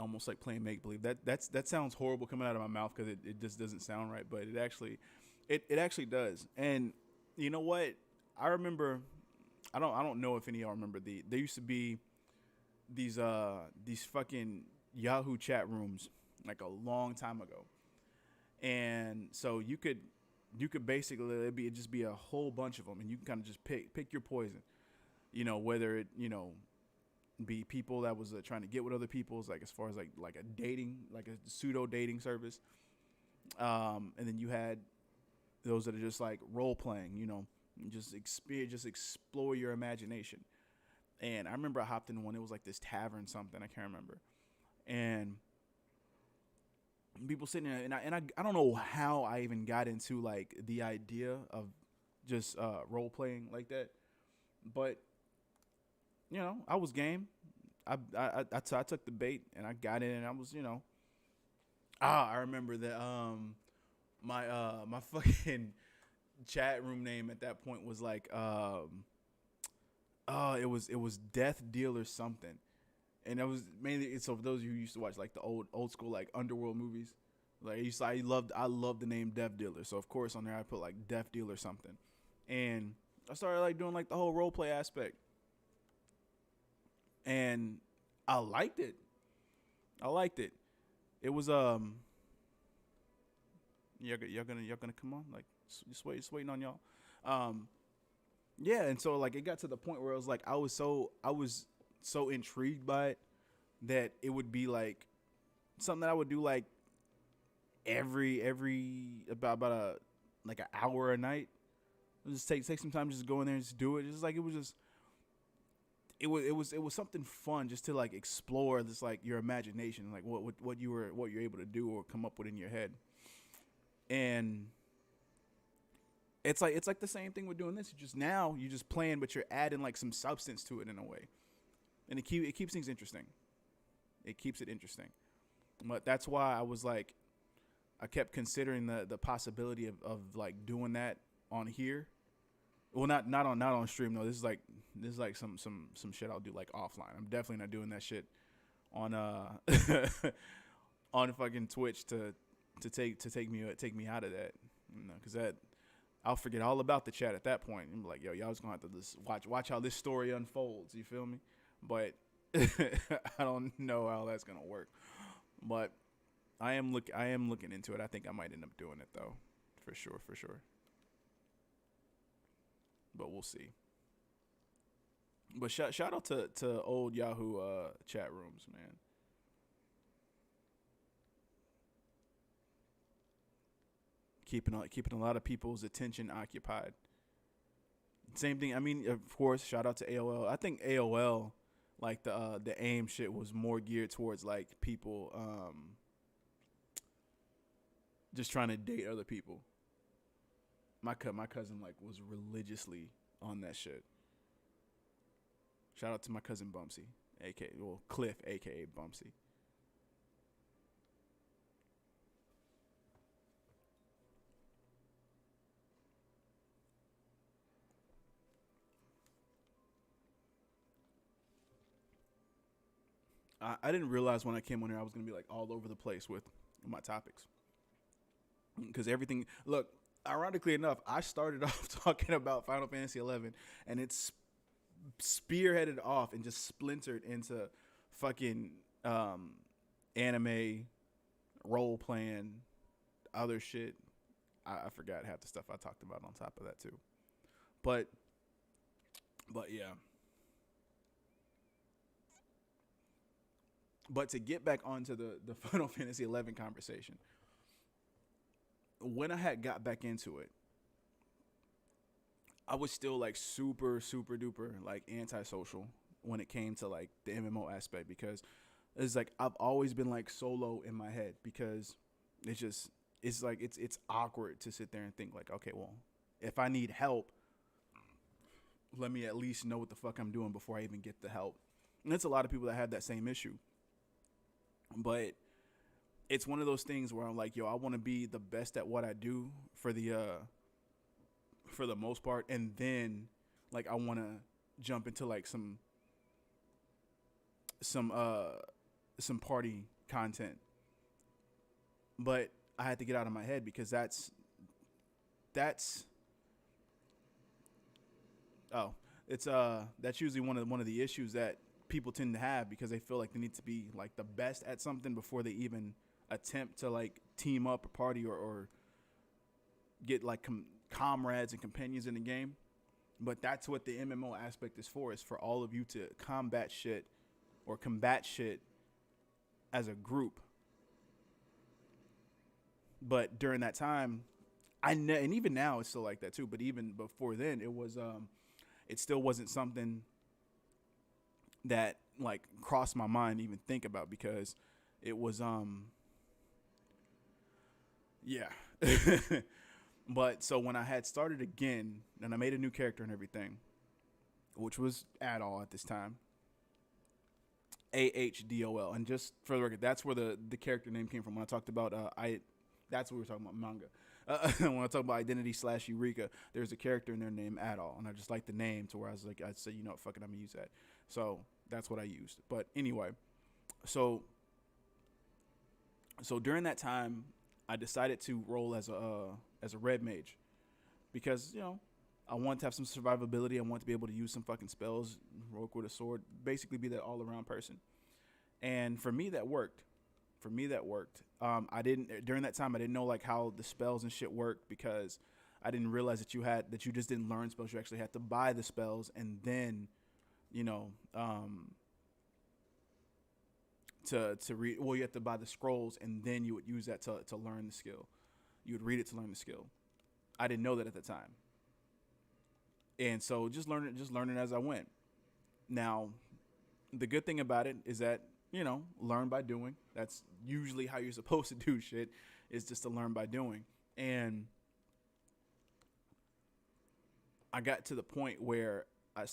almost like playing make believe. That sounds horrible coming out of my mouth, because it just doesn't sound right, but it actually does. And you know what? I remember, I don't know if any of y'all remember, there used to be these fucking Yahoo chat rooms like a long time ago, and so you could basically, it'd just be a whole bunch of them, and you can kind of just pick your poison, whether it be people that was trying to get with other people's, like as far as like a dating, like a pseudo dating service, and then you had those that are just like role playing, just explore your imagination. And I remember I hopped in one. It was like this tavern something, I can't remember, and people sitting there, and I don't know how I even got into like the idea of just role playing like that, but I was game. I took the bait and I got in, and I was, I remember that my fucking chat room name at that point was like it was Death Deal or something, and that was mainly, so for those of you who used to watch like the old school like underworld movies, like I loved the name Death Dealer, so of course on there I put like Death Deal or something, and I started like doing like the whole role play aspect. And I liked it. It was Y'all gonna come on? Like, just waiting on y'all. Um, yeah, and so like it got to the point where it was like I was so intrigued by it that it would be like something that I would do like every about a like an hour a night. Just take some time, just go in there and just do it. Just like it was something fun just to like explore this like your imagination, like what you're able to do or come up with in your head. And it's like the same thing with doing this. Just now you're just playing, but you're adding like some substance to it in a way, and it keeps things interesting. It keeps it interesting. But that's why I was like, I kept considering the possibility of like doing that on here. Well, not on stream though. This is like some shit I'll do like offline. I'm definitely not doing that shit on on fucking Twitch to take me out of that. You know, because that I'll forget all about the chat at that point. I'm like, yo, y'all was gonna have to just watch how this story unfolds. You feel me? But I don't know how that's gonna work. But I am looking into it. I think I might end up doing it though, for sure. But we'll see. But shout out to old Yahoo chat rooms, man. Keeping a lot of people's attention occupied. Same thing. I mean, of course, shout out to AOL. I think AOL, like the aim shit was more geared towards like people just trying to date other people. My cousin like was religiously on that shit. Shout out to my cousin Bumpsy, aka Cliff, aka Bumpsy. I didn't realize when I came on here I was gonna be like all over the place with my topics because everything. Look, ironically enough, I started off talking about Final Fantasy 11, and it's spearheaded off and just splintered into fucking anime, role playing, other shit. I forgot half the stuff I talked about on top of that too. But yeah. But to get back onto the Final Fantasy 11 conversation, when I had got back into it, I was still like super duper like antisocial when it came to like the MMO aspect because it's like I've always been like solo in my head because it's just it's awkward to sit there and think like, okay, well, if I need help, let me at least know what the fuck I'm doing before I even get the help. And it's a lot of people that have that same issue. But it's one of those things where I'm like, yo, I want to be the best at what I do for the most part, and then like I want to jump into like some party content. But I had to get out of my head because that's oh, it's that's usually one of the issues that people tend to have because they feel like they need to be like the best at something before they even attempt to like team up a party or get like comrades and companions in the game. But that's what the MMO aspect is for all of you to combat shit as a group. But during that time, and even now it's still like that too. But even before then, it still wasn't something that like crossed my mind to even think about because it was yeah. But so when I had started again and I made a new character and everything, which was Adol at this time, AHDOL, and just for the record, that's where the character name came from. When I talked about that's what we were talking about manga. When I talk about identity / Eureka, there's a character in there named Adol, and I just like the name to where I said, you know what, fuck it, I'm gonna use that. So that's what I used. But anyway, so during that time, I decided to roll as a red mage because I want to have some survivability. I want to be able to use some fucking spells, work with a sword, basically be that all around person. And for me, that worked. For me, that worked. I didn't during that time. I didn't know like how the spells and shit worked because I didn't realize that you just didn't learn spells. You actually had to buy the spells and then you know to read. Well, you have to buy the scrolls and then you would use that to learn the skill. You would read it to learn the skill. I didn't know that at the time, and so just learning as I went. Now, the good thing about it is that learn by doing. That's usually how you're supposed to do shit, is just to learn by doing. And I got to the point where I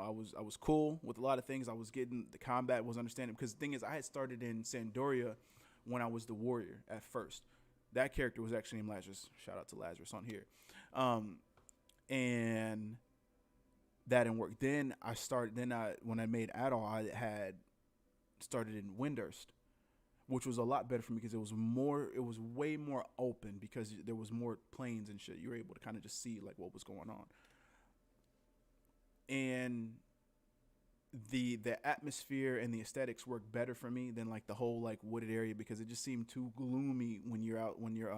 was cool with a lot of things. I was getting the combat was understanding because the thing is I had started in Sandoria when I was the warrior at first. That character was actually named Lazarus. Shout out to Lazarus on here. And that didn't work. Then I started. Then when I made Adol, I had started in Windurst, which was a lot better for me because it was more. It was way more open because there was more plains and shit. You were able to kind of just see like what was going on, and the atmosphere and the aesthetics worked better for me than like the whole like wooded area because it just seemed too gloomy when you're out when you're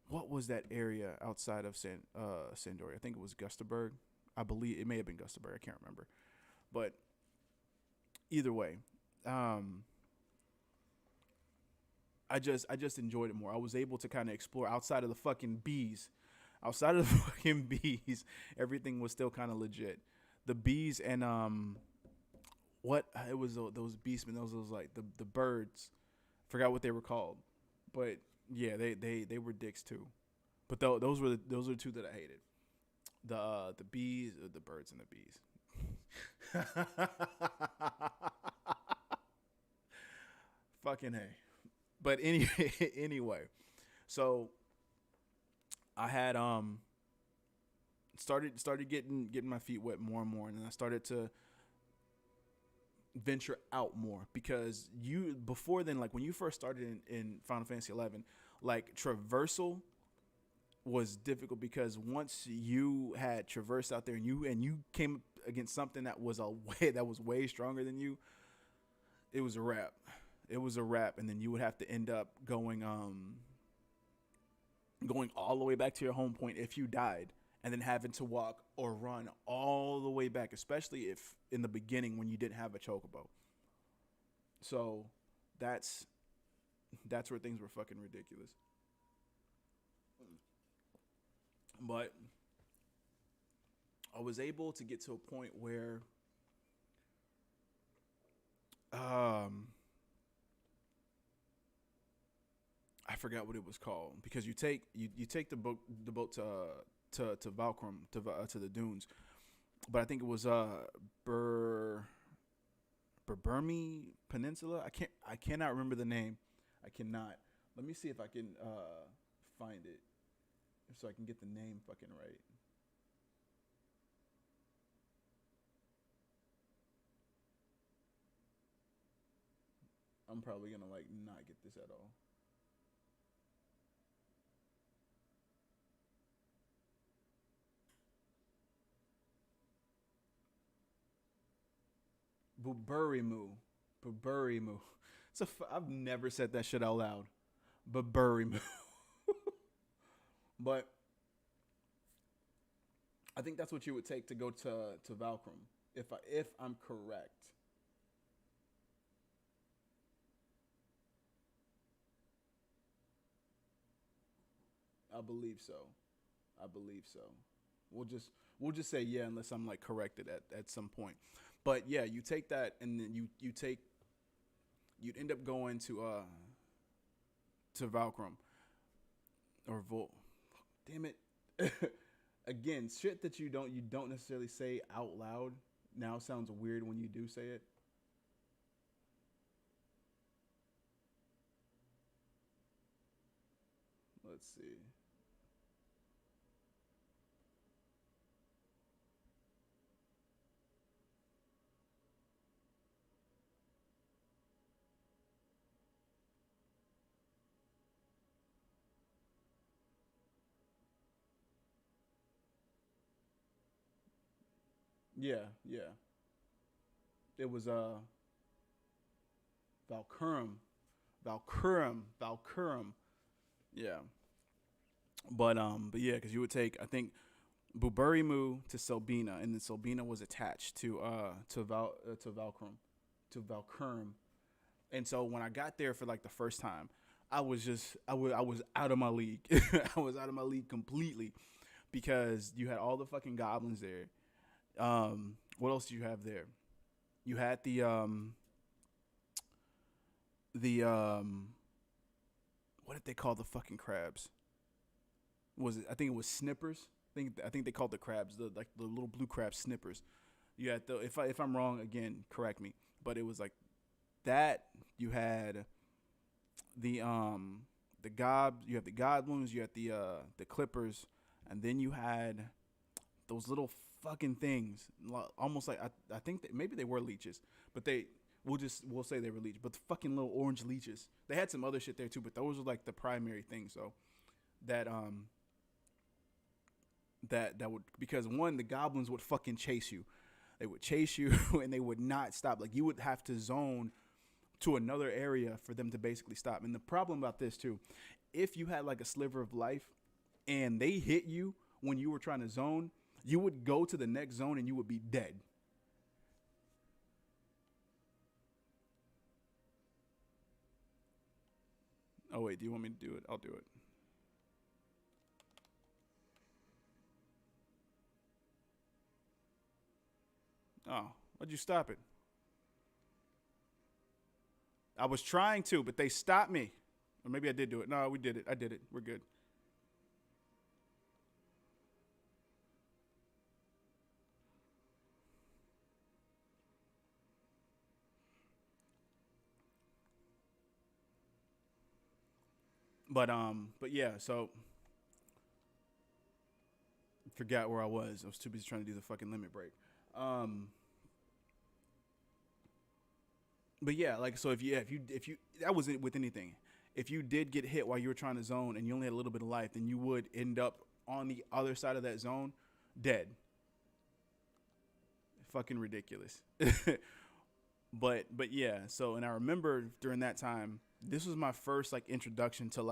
what was that area outside of Sandoria? I think it was Gustaberg. I believe it may have been Gustaberg. I can't remember. But either way, I just enjoyed it more. I was able to kind of explore outside of the fucking bees. Outside of the fucking bees, everything was still kind of legit. The bees and what it was those beastmen. Those was like the birds. Forgot what they were called, but yeah, they were dicks too. But those were the two that I hated. The bees, the birds, and the bees. Fucking hey. But anyway, so I had started getting my feet wet more and more, and then I started to venture out more because you before then, like when you first started in Final Fantasy 11, like traversal was difficult because once you had traversed out there and you came against something that was way stronger than you, it was a wrap. It was a wrap, and then you would have to end up going all the way back to your home point if you died, and then having to walk or run all the way back, especially if in the beginning when you didn't have a chocobo. So that's where things were fucking ridiculous. But I was able to get to a point where um I forgot what it was called because you take the boat to Valkrum to the dunes, but I think it was Burburmi Peninsula. I cannot remember the name. I cannot. Let me see if I can find it so I can get the name fucking right. I'm probably gonna like not get this at all. Buburimu. Buburimu. I've never said that shit out loud. Buburimu. But I think that's what you would take to go to Valkrum, if I'm correct. I believe so. I believe so. We'll just we'll just say yeah unless I'm like corrected at some point. But yeah, you take that and then you'd end up going to Valkrum or Vol. Damn it. Again, shit that you don't necessarily say out loud now sounds weird when you do say it. Let's see. Yeah, yeah. It was Valkurum. Valkurum. Yeah. But yeah, because you would take, I think, Buburimu to Selbina, and then Selbina was attached to Valkurum, and so when I got there for like the first time, I was out of my league. I was out of my league completely because you had all the fucking goblins there. What else do you have there? You had the what did they call the fucking crabs? Was it? I think it was snippers. I think they called the crabs the little blue crab snippers. You had the if I'm wrong again, correct me. But it was like that. You had the gob. You had the goblins. You had the clippers, and then you had those little fucking things, almost like I think that maybe they were leeches, but we'll say they were leeches, but the fucking little orange leeches. They had some other shit there too, but those were like the primary things. So that that would, because one, the goblins would fucking chase you. They would chase you and they would not stop. Like you would have to zone to another area for them to basically stop. And the problem about this too, if you had like a sliver of life and they hit you when you were trying to zone, you would go to the next zone and you would be dead. Oh wait, do you want me to do it? I'll do it. Oh, why'd you stop it? I was trying to, but they stopped me. Or maybe I did do it. No, we did it. I did it. We're good. But yeah, so forgot where I was. I was too busy trying to do the fucking limit break. Um, but yeah, like so if you that wasn't with anything. If you did get hit while you were trying to zone and you only had a little bit of life, then you would end up on the other side of that zone, dead. Fucking ridiculous. But yeah, so and I remember during that time, this was my first like introduction to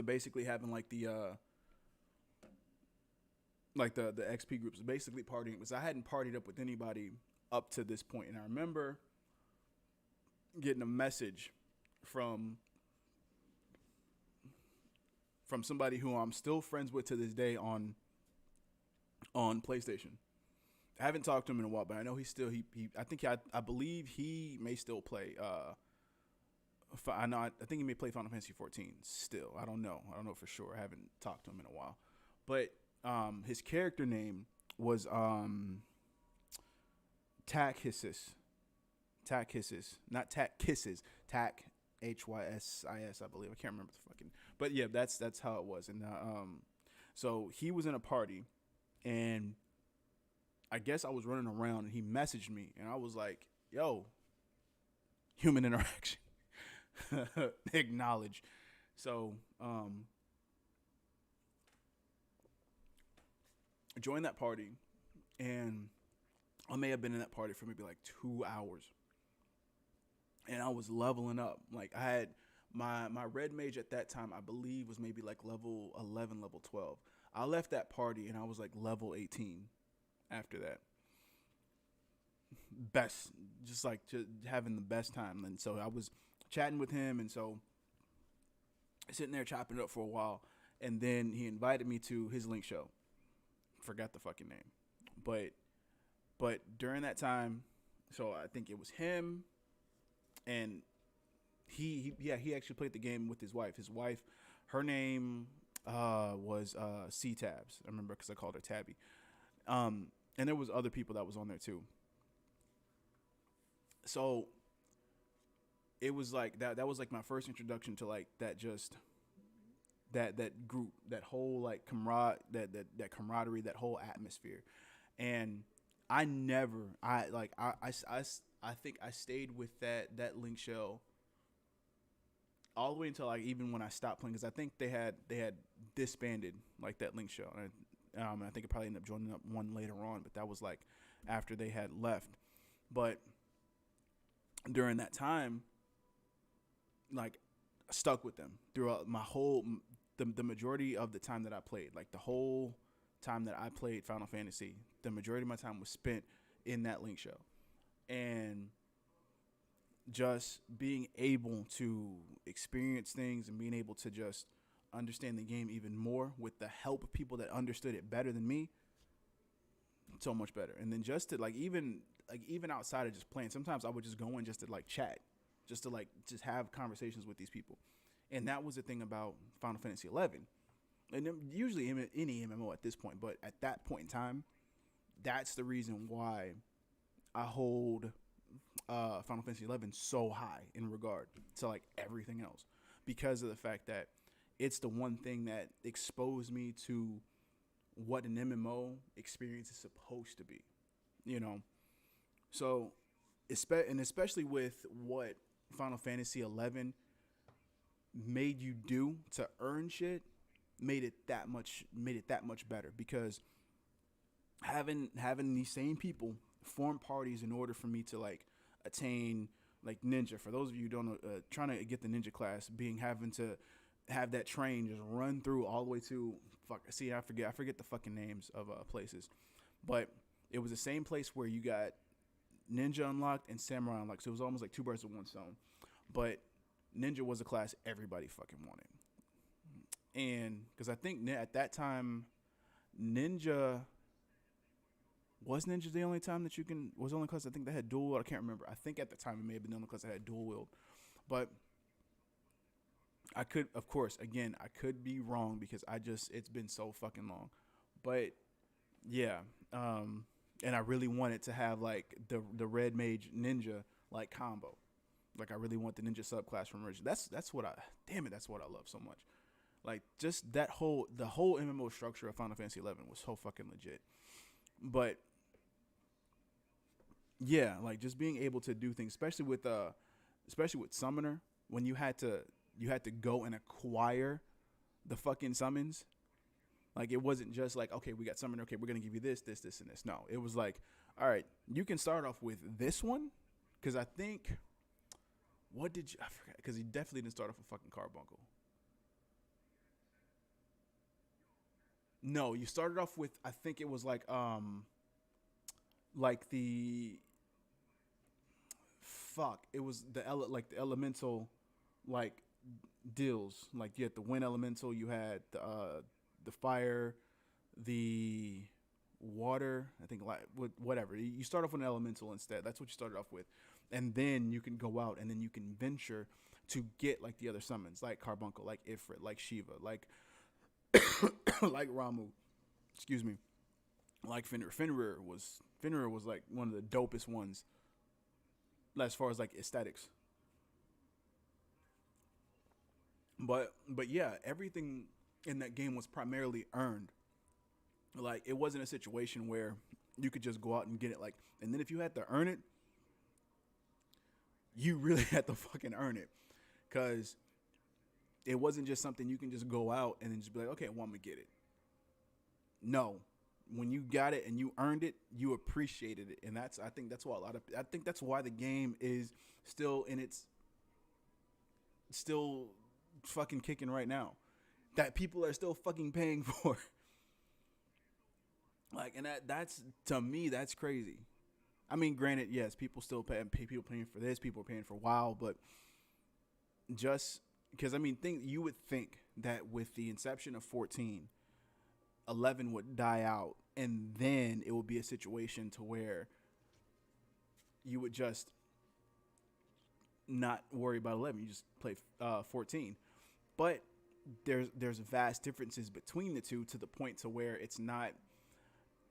basically having like the XP groups, basically partying, because I hadn't partied up with anybody up to this point. And I remember getting a message from somebody who I'm still friends with to this day on PlayStation. I haven't talked to him in a while, but I know he's still I believe he may still play. I think he may play Final Fantasy 14 still. I don't know. I don't know for sure. I haven't talked to him in a while, but his character name was Tack Hisses. Tack Hisses, not Tack Kisses. Tack Hysis, I believe. I can't remember the fucking. But yeah, that's how it was. And so he was in a party, and I guess I was running around, and he messaged me, and I was like, "Yo, human interaction, acknowledge." So I joined that party, and I may have been in that party for maybe like 2 hours, and I was leveling up. Like I had my red mage at that time, I believe, was maybe like level 11, level 12. I left that party, and I was like level 18 after that. Best, just having the best time. And so I was chatting with him, and so sitting there chopping it up for a while, and then he invited me to his link show. Forgot the fucking name, but during that time, so I think it was him, and he actually played the game with his wife. His wife, her name was C Tabs. I remember because I called her Tabby. And there was other people that was on there too. So it was like that was like my first introduction to like that group, that whole like that camaraderie, that whole atmosphere. And I think I stayed with that link shell all the way until like even when I stopped playing, because I think they had disbanded like that link shell. And I think it probably ended up joining up one later on, but that was like after they had left. But during that time, like, stuck with them throughout my whole the majority of the time that I played. Like the whole time that I played Final Fantasy, the majority of my time was spent in that Link show. And just being able to experience things and being able to just understand the game even more with the help of people that understood it better than me, so much better. And then just to even outside of just playing, sometimes I would just go in just to like chat, just to like just have conversations with these people. And that was the thing about Final Fantasy 11. And usually any MMO at this point, but at that point in time, that's the reason why I hold Final Fantasy 11 so high in regard to like everything else, because of the fact that it's the one thing that exposed me to what an MMO experience is supposed to be, you know. So, especially with what Final Fantasy 11 made you do to earn shit, made it that much better, because having these same people form parties in order for me to like attain like ninja. For those of you who don't know, trying to get the ninja class, having to have that train just run through all the way to I forget the fucking names of places, but it was the same place where you got ninja unlocked and samurai unlocked. So it was almost like two birds with one stone. But ninja was a class everybody fucking wanted, and because I think at that time, ninja the only time that was the only class I think that had dual wield. I can't remember. I think at the time it may have been the only class that had dual wield, but I could, of course, again, I could be wrong because it's been so fucking long. But yeah, and I really wanted to have like the red mage ninja like combo. Like I really want the ninja subclass from Origin. That's what that's what I love so much. Like just the whole MMO structure of Final Fantasy 11 was so fucking legit. But yeah, like just being able to do things, especially with Summoner, when you had to go and acquire the fucking summons. Like it wasn't just like, okay, we got Summoner, okay, we're gonna give you this, and this. No, it was like, all right, you can start off with this one, because I think, I forgot, because he definitely didn't start off with fucking Carbuncle. No, you started off with, I think it was like the it was like the elemental, like deals. Like you had the wind elemental, you had the fire, the water. I think like whatever. You start off with an elemental instead. That's what you started off with, and then you can go out and then you can venture to get like the other summons, like Carbuncle, like Ifrit, like Shiva, like like Ramu. Excuse me. Like Fenrir. Fenrir was like one of the dopest ones as far as like aesthetics. But yeah, everything in that game was primarily earned. Like it wasn't a situation where you could just go out and get it. Like, and then if you had to earn it, you really had to fucking earn it, because it wasn't just something you can just go out and then just be like, okay, well, I'm gonna get it. No, when you got it and you earned it, you appreciated it, and I think that's why the game is still fucking kicking right now. That people are still fucking paying for. Like, and that's to me, that's crazy. I mean, granted, yes, people still people paying for this, people are paying for WoW, but just because I mean, you would think that with the inception of 14, 11 would die out, and then it would be a situation to where you would just not worry about 11. You just play 14. But there's vast differences between the two, to the point to where it's not.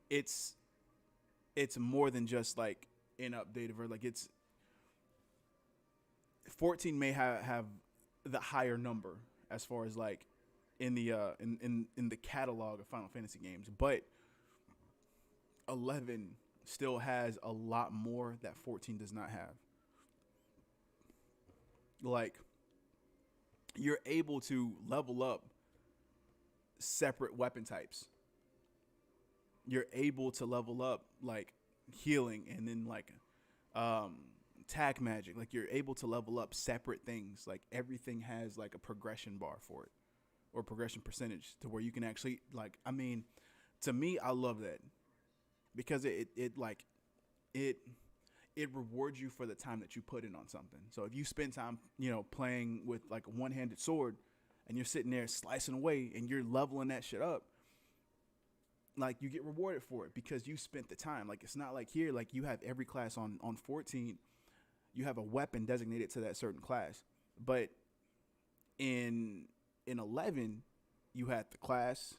It's more than just like an updated version. Like 14 may have the higher number as far as like in the in the catalog of Final Fantasy games, but 11 still has a lot more that 14 does not have. Like you're able to level up separate weapon types. You're able to level up like healing, and then like tag magic. Like you're able to level up separate things. Like everything has like a progression bar for it or progression percentage to where you can actually like. I mean, to me, I love that because it it rewards you for the time that you put in on something. So if you spend time, playing with like a one-handed sword and you're sitting there slicing away and you're leveling that shit up, like you get rewarded for it because you spent the time. Like it's not like here, like you have every class on 14, you have a weapon designated to that certain class. But in 11, you had the class,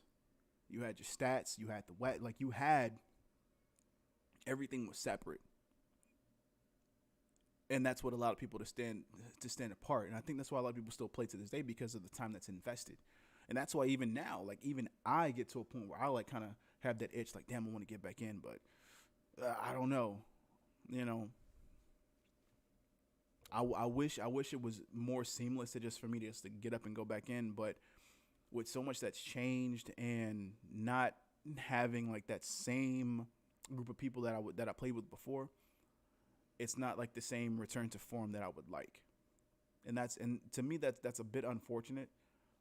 you had your stats, you had the like you had everything was separate. And that's what allowed people to stand apart. And I think that's why a lot of people still play to this day because of the time that's invested. And that's why even now, like even I get to a point where I like kind of have that itch, like, damn, I want to get back in, but I don't know, I wish it was more seamless to just for me to just to get up and go back in. But with so much that's changed and not having like that same group of people that I played with before, it's not like the same return to form that I would like. And to me that's a bit unfortunate,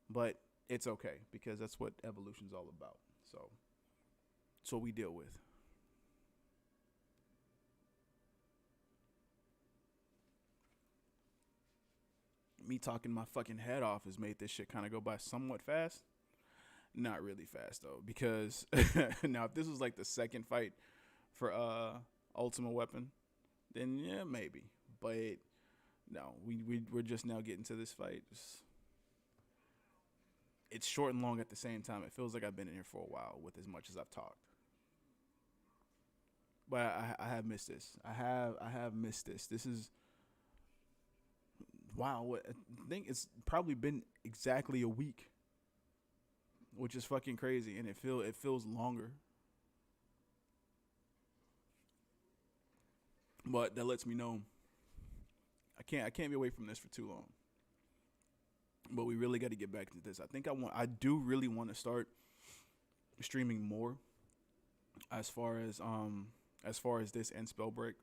but it's okay because that's what evolution's all about. So it's what we deal with. Me talking my fucking head off has made this shit kind of go by somewhat fast. Not really fast though, because now if this was like the second fight for Ultimate Weapon, then yeah, maybe. But no, we're just now getting to this fight. It's short and long at the same time. It feels like I've been in here for a while with as much as I've talked. But I have missed this. I have missed this. This is wow. What I think it's probably been exactly a week, which is fucking crazy, and it feels longer. But that lets me know I can't be away from this for too long. But we really got to get back to this. I do really want to start streaming more as far as this and Spellbreak.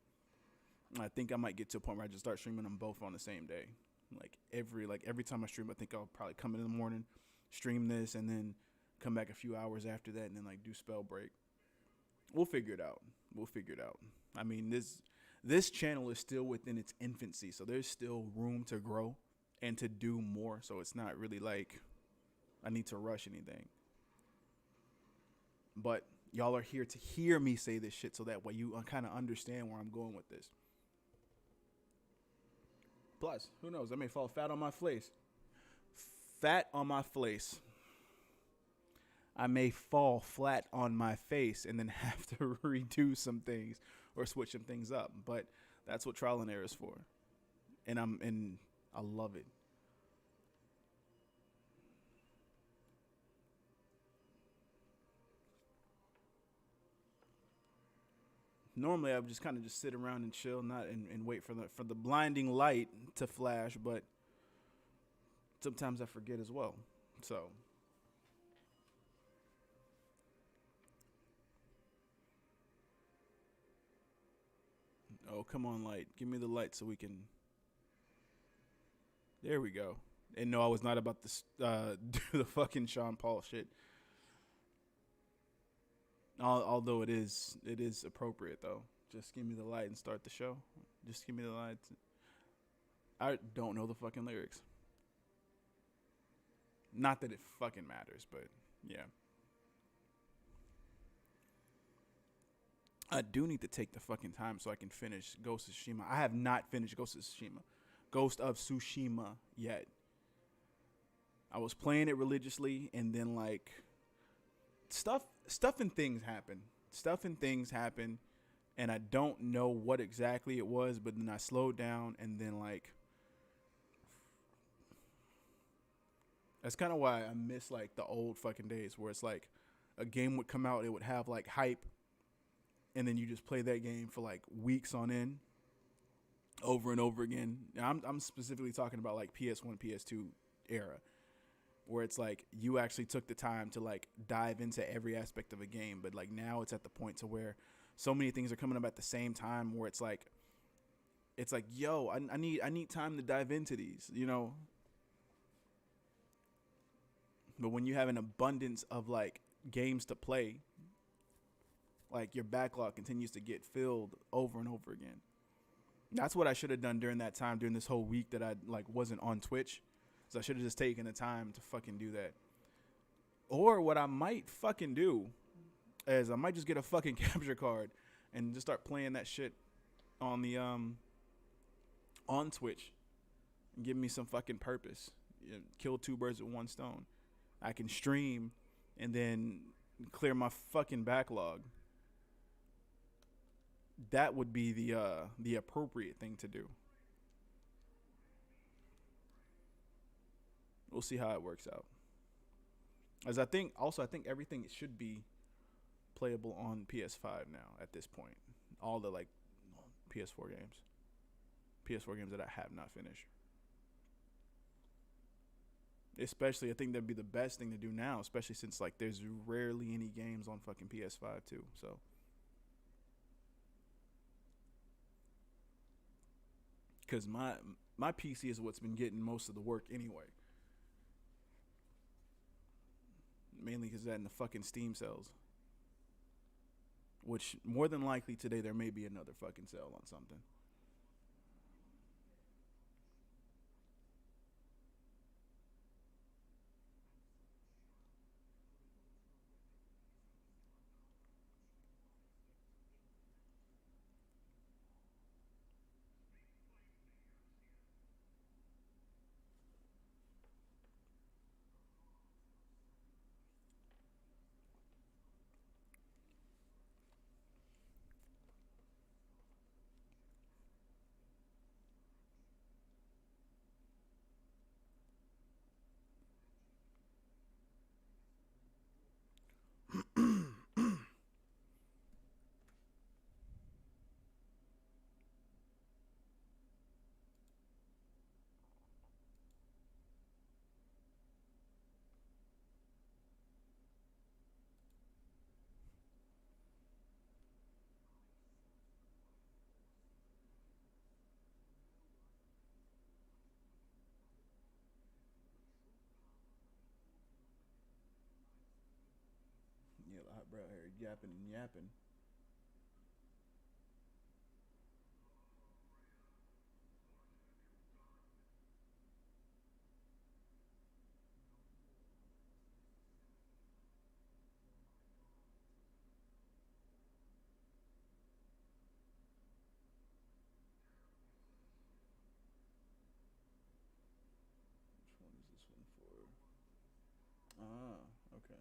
I think I might get to a point where I just start streaming them both on the same day. Like every time I stream, I think I'll probably come in the morning, stream this, and then come back a few hours after that, and then like do Spellbreak. We'll figure it out. I mean, this channel is still within its infancy, so there's still room to grow and to do more. So it's not really like I need to rush anything. But y'all are here to hear me say this shit so that way you kind of understand where I'm going with this. Plus, who knows? I may fall fat on my face. Fat on my face. I may fall flat on my face and then have to redo some things or switch some things up. But that's what trial and error is for. And I love it. Normally I would just kind of just sit around and chill, and wait for the blinding light to flash, but sometimes I forget as well. So oh, come on, light. Give me the light so we can. There we go. And no, I was not about to do the fucking Sean Paul shit. Although it is appropriate though. Just give me the light and start the show. Just give me the light. I don't know the fucking lyrics. Not that it fucking matters, but yeah. I do need to take the fucking time so I can finish Ghost of Tsushima. I have not finished Ghost of Tsushima yet. I was playing it religiously, and then like stuff and things happen, and I don't know what exactly it was, but then I slowed down, and then like that's kind of why I miss like the old fucking days where it's like a game would come out, it would have like hype, and then you just play that game for like weeks on end, over and over again. Now, I'm specifically talking about like PS1, PS2 era, where it's like you actually took the time to like dive into every aspect of a game. But like now it's at the point to where so many things are coming up at the same time where it's like it's like, yo, I need time to dive into these, you know. But when you have an abundance of like games to play, like your backlog continues to get filled over and over again. That's what I should have done during that time, during this whole week that I like wasn't on Twitch. So I should have just taken the time to fucking do that. Or what I might fucking do is I might just get a fucking capture card and just start playing that shit on the on Twitch and give me some fucking purpose. You know, kill two birds with one stone. I can stream and then clear my fucking backlog. That would be the appropriate thing to do. We'll see how it works out. As I think everything should be playable on PS5 now at this point. All the like PS4 games. PS4 games that I have not finished. Especially, I think that'd be the best thing to do now, especially since like there's rarely any games on fucking PS5 too. So, because my PC is what's been getting most of the work anyway. Mainly because that in the fucking Steam sales. Which more than likely today there may be another fucking sale on something. Yeah, the hot brown hair yapping and yapping. Which one is this one for? Ah, okay.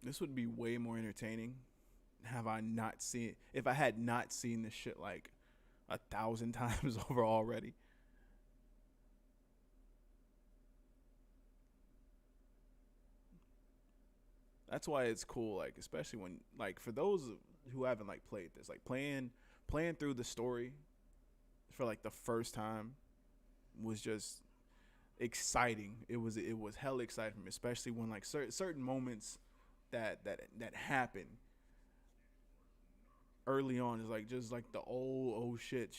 This would be way more entertaining. Have I not seen? If I had not seen this shit like 1,000 times over already. That's why it's cool. Like especially when like for those who haven't like played this, like playing through the story for like the first time was just exciting. It was hell exciting, especially when like certain moments that happen early on is like just like the old oh shit.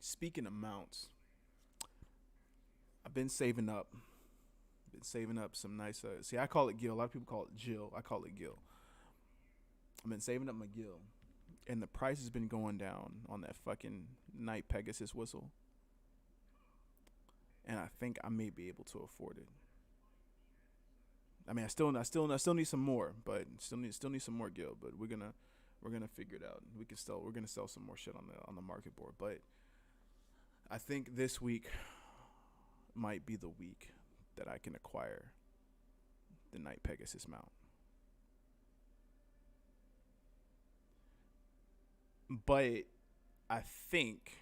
Speaking of mounts, I've been saving up. Been saving up some nice. See, I call it Gil. A lot of people call it Jill. I call it Gil. I've been saving up my Gil, and the price has been going down on that fucking Night Pegasus whistle. and I think I may be able to afford it. I mean, I still need some more, but still need some more Gil. But we're gonna figure it out. We're gonna sell some more shit on the market board. But I think this week might be the week that I can acquire the Night Pegasus mount. But I think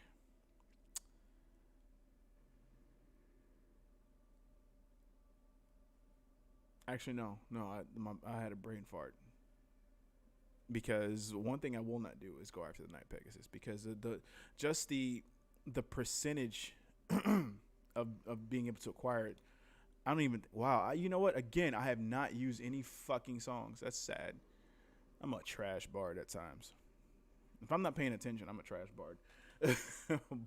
actually no, I had a brain fart because one thing I will not do is go after the Night Pegasus because just the percentage of being able to acquire it. I don't even. Wow. You know what? Again, I have not used any fucking songs. That's sad. I'm a trash bard at times. If I'm not paying attention, I'm a trash bard.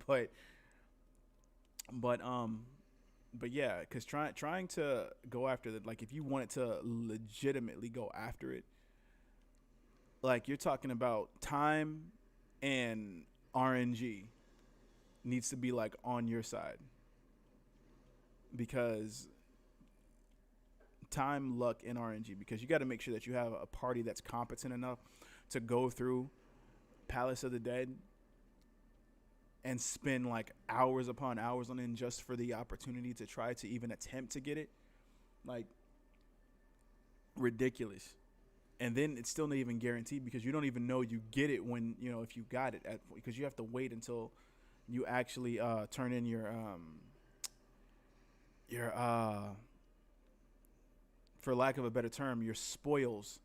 but but but yeah, because trying to go after the like if you wanted to legitimately go after it, like you're talking about time and RNG needs to be like on your side because time, luck, and RNG because you got to make sure that you have a party that's competent enough to go through Palace of the Dead and spend like hours upon hours on it just for the opportunity to try to even attempt to get it. Like ridiculous. And then it's still not even guaranteed because you don't even know you get it when if you got it at because you have to wait until you actually turn in your for lack of a better term your spoils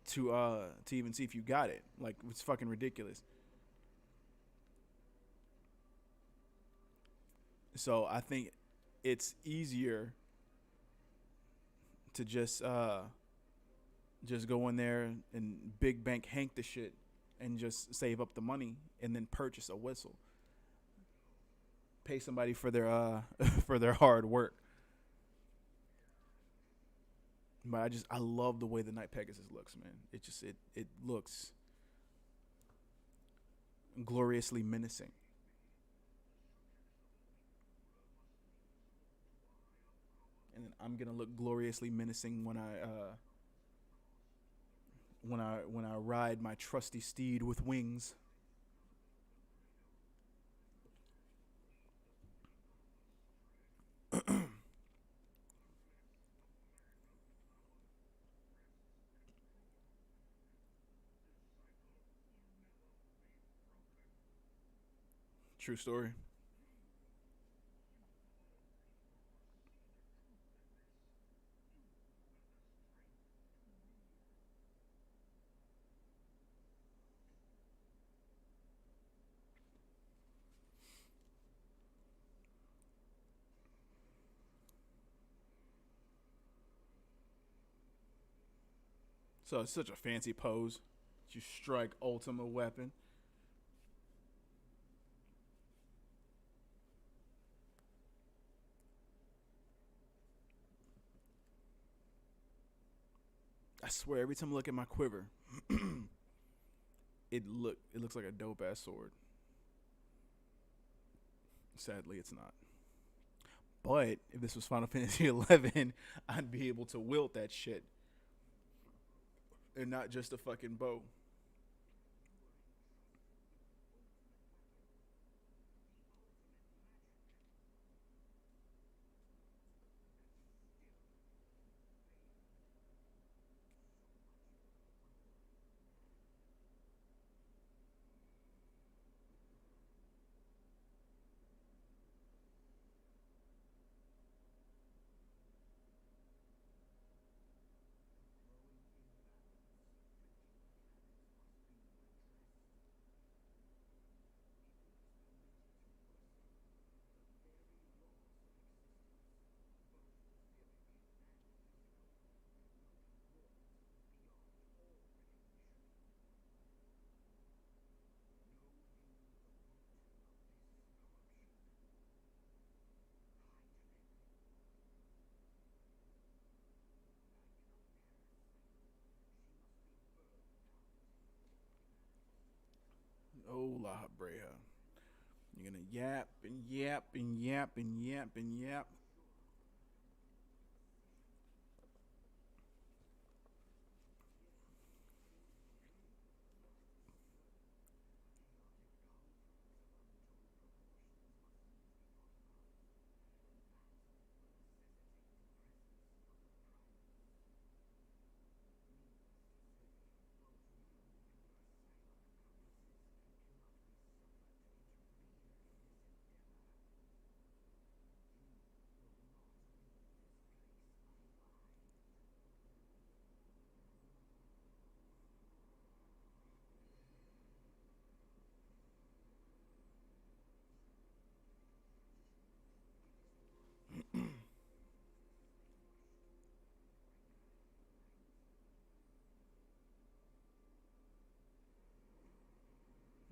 to even see if you got it. Like it's fucking ridiculous. So I think it's easier to just go in there and big bank hank the shit and just save up the money and then purchase a whistle. Pay somebody for their for their hard work. But I love the way the Night Pegasus looks, man. It looks gloriously menacing. And then I'm gonna look gloriously menacing when I ride my trusty steed with wings. True story. So it's such a fancy pose. You strike ultimate weapon. I swear, every time I look at my quiver, it looks like a dope ass sword. Sadly, it's not. But if this was Final Fantasy 11, I'd be able to wield that shit and not just a fucking bow. Oh, La Brea. You're gonna yap and yap and yap and yap and yap.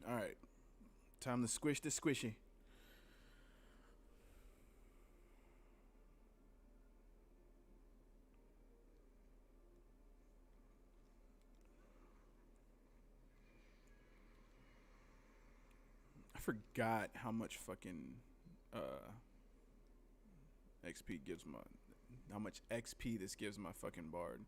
All right, time to squish the squishy. I forgot how much fucking uh XP gives my how much XP this gives my fucking bard.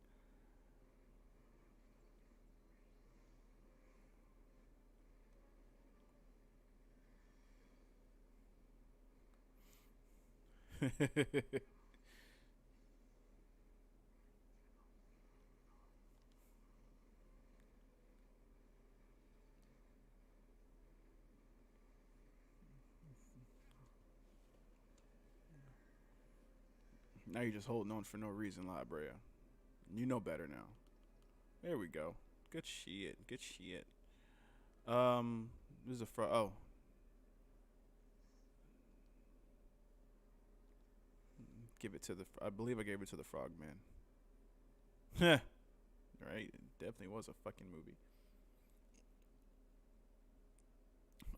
Now you're just holding on for no reason, La Brea. You know better now. There we go. Good shit. Good shit. This is a oh, give it to the. I believe I gave it to the frog man. Right? It definitely was a fucking movie.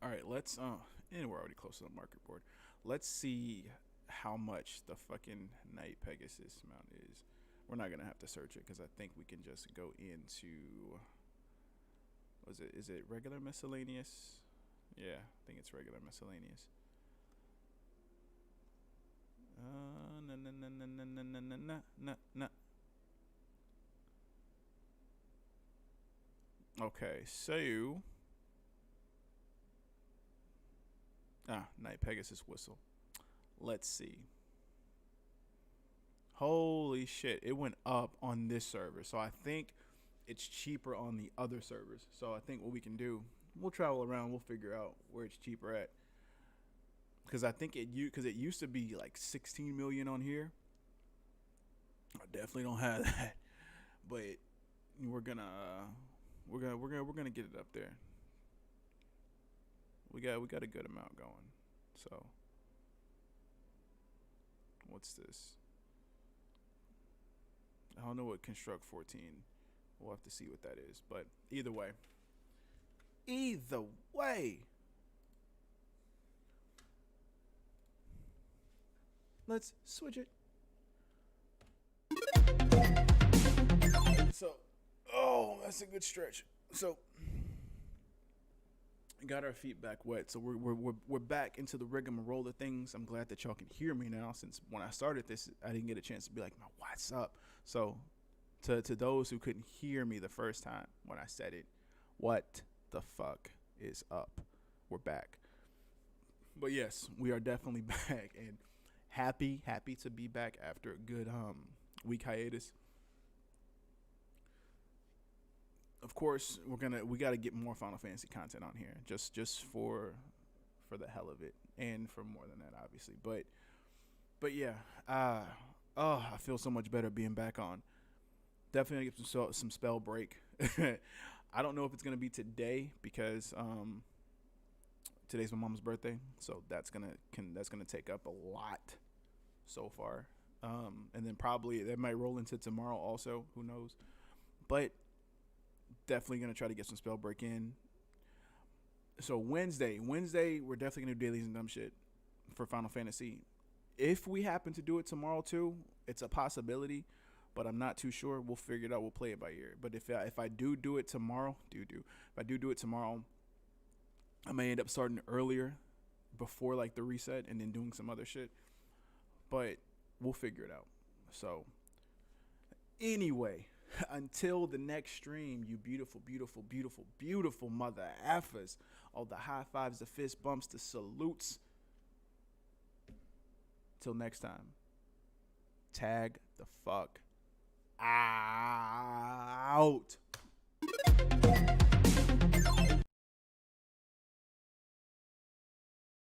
All right, let's. And we're already close to the market board. Let's see how much the fucking Night Pegasus mount is. We're not gonna have to search it because I think we can just go into. Was it? Is it regular miscellaneous? Yeah, I think it's regular miscellaneous. No, no, no, no, no, no, no, no, no, no. Okay, so Night Pegasus whistle. Let's see. Holy shit, it went up on this server. So I think it's cheaper on the other servers. So I think what we can do, we'll travel around, we'll figure out where it's cheaper at. Because I think it used to be like 16 million on here. I definitely don't have that, but we're gonna we're gonna get it up there. We got a good amount going. So what's this? I don't know what construct 14. We'll have to see what that is. But either way, let's switch it. So, oh, that's a good stretch. So, got our feet back wet. So we're back into the rigmarole of things. I'm glad that y'all can hear me now. Since when I started this, I didn't get a chance to be like, what's up? So, to those who couldn't hear me the first time when I said it, what the fuck is up? We're back. But yes, we are definitely back and happy to be back after a good week hiatus. Of course, we got to get more Final Fantasy content on here, just for the hell of it, and for more than that, obviously. But yeah, I feel so much better being back on. Definitely get some spell break. I don't know if it's gonna be today because today's my mom's birthday, so that's gonna take up a lot so far, and then probably that might roll into tomorrow also. Who knows? But definitely gonna try to get some spell break in. So Wednesday, we're definitely gonna do dailies and dumb shit for Final Fantasy. If we happen to do it tomorrow too, it's a possibility, but I'm not too sure. We'll figure it out. We'll play it by ear. But if I do it tomorrow, if I do it tomorrow, I may end up starting earlier before like the reset and then doing some other shit. But we'll figure it out. So anyway, until the next stream, you beautiful, beautiful, beautiful, beautiful mother effers. All the high fives, the fist bumps, the salutes. Till next time. Tag the fuck out.